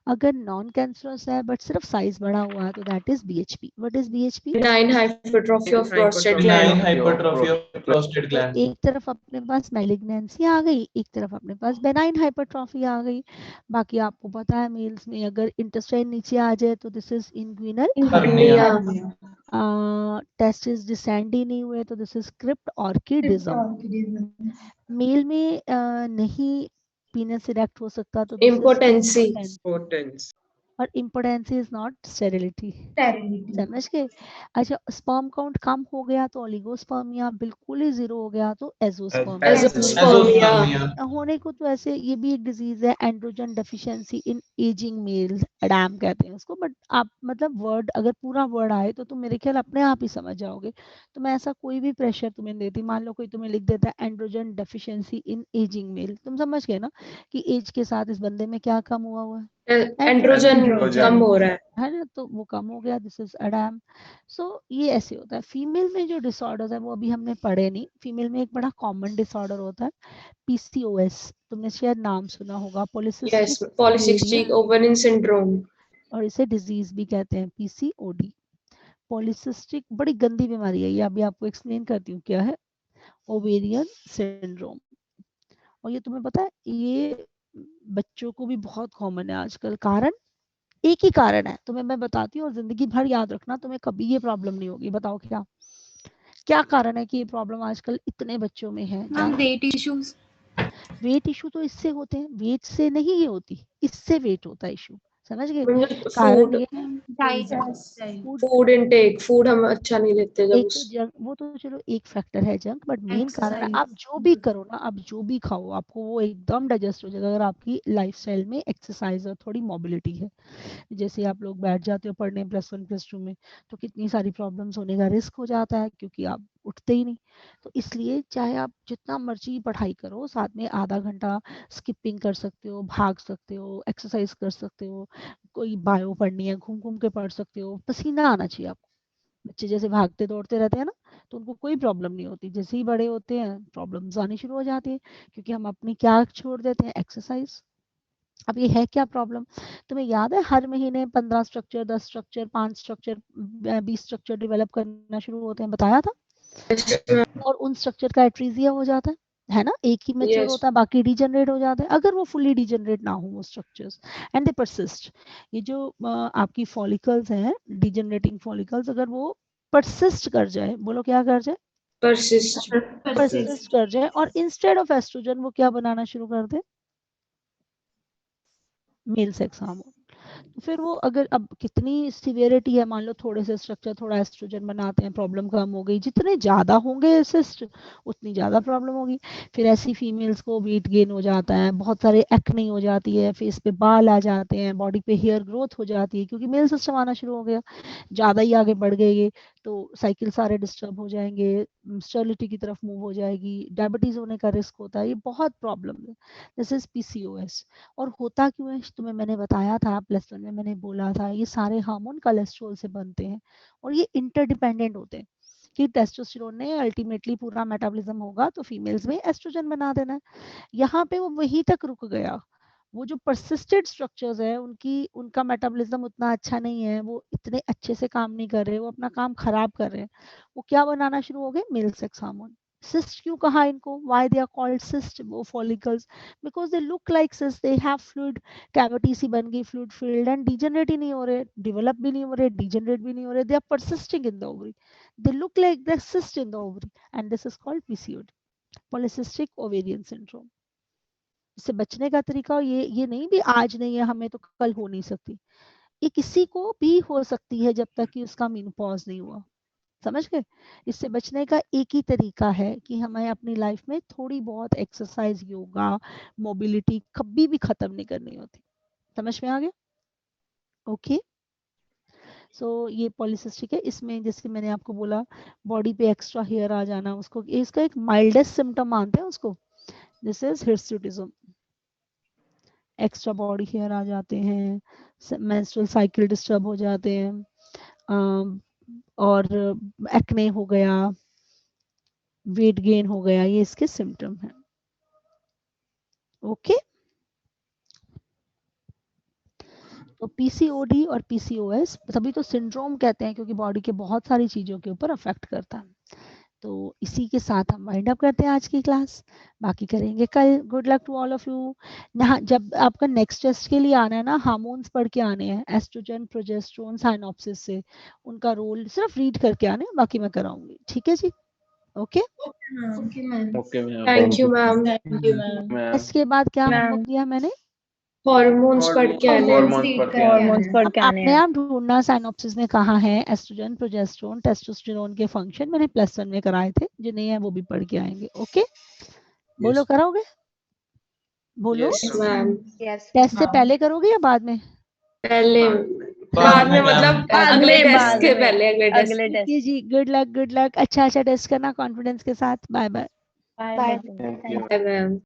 अगर नॉन कैंसरस है बट सिर्फ साइज बढ़ा हुआ है तो that is BHP. What is BHP? Benign hypertrophy of prostate Benign gland. hypertrophy of prostate तो gland. एक तरफ अपने पास मैलिग्नेंसी आ गई, एक तरफ अपने पास बेनाइन हाइपरट्रॉफी आ गई। बाकी आपको पता है मेल्स में अगर इंटेस्टाइन नीचे आ जाए तो this is inguinal Hernia. Testis descend ही नहीं हुए तो this is cryptorchidism. Male में नहीं पीनस इरेक्ट हो सकता तो this is Impotency. Potence. और इम्पोर्टेंसी इज नॉट स्टेरिलिटी। समझ गए? अच्छा, स्पर्म काउंट कम हो गया तो ओलिगोस्पर्मिया, बिल्कुल ही जीरो हो गया तो एजोस्पर्मिया। Azoospermia. होने को तो ऐसे ये भी एक डिजीज है, androgen deficiency in ageing males, ADAM कहते हैं उसको। बट आप मतलब वर्ड अगर पूरा वर्ड आए तो तुम मेरे ख्याल अपने आप ही समझ जाओगे। तो मैं ऐसा कोई भी प्रेशर तुम्हें देती, मान लो कोई तुम्हें लिख देता है androgen deficiency in ageing male, तुम समझ गए ना कि एज के साथ इस बंदे में क्या कम हुआ है? एंड्रोजन कम हो रहा है ना, तो वो कम हो गया, दिस इज एडैम। सो ये ऐसे होता है। फीमेल में जो डिसऑर्डर्स है वो अभी हमने पढ़े नहीं। फीमेल में एक बड़ा कॉमन डिसऑर्डर होता है पीसीओएस, तुमने शायद नाम सुना होगा, Yes, polycystic ovarian syndrome. और इसे डिजीज भी कहते हैं, पीसीओडी। पॉलिसिस्टिक बड़ी गंदी बीमारी है, ये अभी आपको एक्सप्लेन करती हूँ क्या है। ओवेरियन सिंड्रोम, और ये तुम्हें पता है ये बच्चों को भी बहुत कॉमन है आजकल। कारण एक ही कारण है, तुम्हें मैं बताती हूँ और जिंदगी भर याद रखना, तुम्हें कभी ये प्रॉब्लम नहीं होगी। बताओ क्या क्या कारण है कि ये प्रॉब्लम आजकल इतने बच्चों में है? Wait issues. वेट इशू तो इससे होते हैं, वेट से नहीं ये होती, इससे वेट होता है इशू। समझ गए? कारण ये फूड इनटेक, फूड हम अच्छा नहीं लेते जब एक तो जंक, वो तो चलो एक फैक्टर है जंक, बट मेन कारण है आप जो भी करो ना, आप जो भी खाओ आपको वो एकदम डाइजेस्ट हो जाएगा अगर आपकी लाइफस्टाइल में एक्सरसाइज और थोड़ी मोबिलिटी है। जैसे आप लोग बैठ जाते हो पढ़ने +1 +2 में, तो कितनी सारी प्रॉब्लम्स होने का रिस्क हो जाता है क्योंकि आप उठते ही नहीं। तो इसलिए चाहे आप जितना मर्जी पढ़ाई करो, साथ में आधा घंटा स्किपिंग कर सकते हो, भाग सकते हो, एक्सरसाइज कर सकते हो, कोई बायो पढ़नी है घूम घूम के पढ़ सकते हो, पसीना आना चाहिए आपको। बच्चे जैसे भागते दौड़ते रहते हैं ना, तो उनको कोई प्रॉब्लम नहीं होती। जैसे ही बड़े होते हैं प्रॉब्लम्स आनी शुरू हो जाती है, क्योंकि हम अपनी क्या छोड़ देते हैं? एक्सरसाइज। अब ये है क्या प्रॉब्लम? तुम्हें याद है हर महीने 15 structure, 10 structure, 5 structure, 20 structure develop करना शुरू होते हैं, बताया था। और उन स्ट्रक्चर का एट्रीजिया हो जाता है ना, एक ही मेच्योर होता है, बाकी डिजनरेट हो जाते हैं। अगर वो फुली डिजनरेट ना हो वो स्ट्रक्चर्स एंड दे परसिस्ट, ये जो आपकी फॉलिकल्स हैं डिजनरेटिंग फॉलिकल्स, अगर वो परसिस्ट कर जाए, बोलो क्या कर जाए? परसिस्ट कर जाए, और इंस्टेड ऑफ एस्ट्रोजन वो क्या बनाना शुरू कर दे? Male sex hormone. तो फिर वो अगर अब कितनी सिवियरिटी है, मान लो थोड़े से स्ट्रक्चर थोड़ा एस्ट्रोजन बनाते हैं, प्रॉब्लम कम हो गई। जितने ज्यादा होंगे सिस्ट उतनी ज्यादा प्रॉब्लम होगी। फिर ऐसी फीमेल्स को वेट गेन हो जाता है, बहुत सारे एक्ने हो जाती है, फेस पे बाल आ जाते हैं, बॉडी पे हेयर ग्रोथ हो जाती है, क्योंकि मेल सिस्टम आना शुरू हो गया। ज्यादा ही आगे बढ़ गए तो साइकिल सारे डिस्टर्ब हो जाएंगे, स्टेरिलिटी की तरफ मूव हो जाएगी, डायबिटीज होने का रिस्क होता है। ये बहुत प्रॉब्लम है, दिस इज पीसीओएस। और होता क्यों है तुम्हें मैंने बताया था, +1 में मैंने बोला था, ये सारे हार्मोन कोलेस्ट्रॉल से बनते हैं और ये इंटरडिपेंडेंट होते हैं। कि टेस्टोस्टेरोन ने अल्टीमेटली पूरा मेटाबॉलिज्म होगा तो फीमेल्स में एस्ट्रोजन बना देना है। यहाँ पे वो वहीं तक रुक गया। वो जो परसिस्टेड स्ट्रक्चर्स है उनका मेटाबॉलिज्म उतना अच्छा नहीं है, वो इतने अच्छे से काम नहीं कर रहे, वो अपना काम खराब कर रहे हैं। वो क्या बनाना शुरू हो गए? Male sex hormone. सिस्ट क्यों कहा इनको? Why they are called cyst? वो follicles, because they look like cyst, they have fluid cavity सी बन गई, फ्लूइड फिल्ड, एंड डिजेनरेट ही नहीं हो रहे, डेवलप भी नहीं हो रहे, डिजेनरेट भी नहीं हो रहे, they are persisting in the ovary, they look like the cyst in the ovary, and this is called PCOD, polycystic ovarian syndrome. इससे बचने का तरीका ये नहीं भी आज नहीं है हमें तो कल हो नहीं सकती, ये किसी को भी हो सकती है जब तक कि उसका मेनोपॉज नहीं हुआ। समझ गए? इससे बचने का एक ही तरीका है कि हमें अपनी लाइफ में थोड़ी बहुत एक्सरसाइज, योगा, मोबिलिटी कभी भी खत्म नहीं करनी होती। समझ में आ गया? ओके। सो ये पॉलीसिस्टिक है। इसमें जैसे मैंने आपको बोला बॉडी पे एक्स्ट्रा हेयर आ जाना, उसको इसका एक माइल्डेस्ट सिम्टम मानते हैं उसको, this is hirsutism. Extra body hair आ जाते हैं, मेंस्ट्रुअल साइकिल डिस्टर्ब हो जाते हैं, और एक्ने हो गया, वेट गेन हो गया, ये इसके सिम्टम हैं। ओके। तो पीसीओडी और पीसीओएस तभी तो सिंड्रोम कहते हैं, क्योंकि बॉडी के बहुत सारी चीजों के ऊपर अफेक्ट करता है। तो इसी के साथ हम वाइंड अप करते हैं आज की क्लास, बाकी करेंगे कल। Good luck to all of you. यहाँ जब आपका नेक्स्ट टेस्ट के लिए आना है ना, हार्मोन्स पढ़ के आने हैं, एस्ट्रोजन, प्रोजेस्टेरोन, साइनोप्सिस से उनका रोल सिर्फ रीड करके आने हैं, बाकी मैं कराऊंगी। ठीक है जी? Okay okay ma'am. Okay ma'am, thank you ma'am. Test के बाद क्या होमवर्क दिया मैंने? हॉर्मोन्स पढ़ के आने हॉर्मोन्स पढ़ के आने अपने हैं। आप ढूंढना साइनोप्सिस में कहाँ है एस्ट्रोजन, प्रोजेस्टेरोन, टेस्टोस्टेरोन के फंक्शन, मैंने +1 में कराए थे, जो नहीं है वो भी पढ़ के आएंगे। ओके बोलो, कराओगे? बोलो। मैम। टेस्ट से पहले करोगे या बाद में? पहले, बाद में मतलब अगले टेस्ट के पहले, अगले टेस्ट। जी गुड लक, गुड लक। अच्छा टेस्ट करना कॉन्फिडेंस के साथ। Bye bye. Bye thank you ma'am.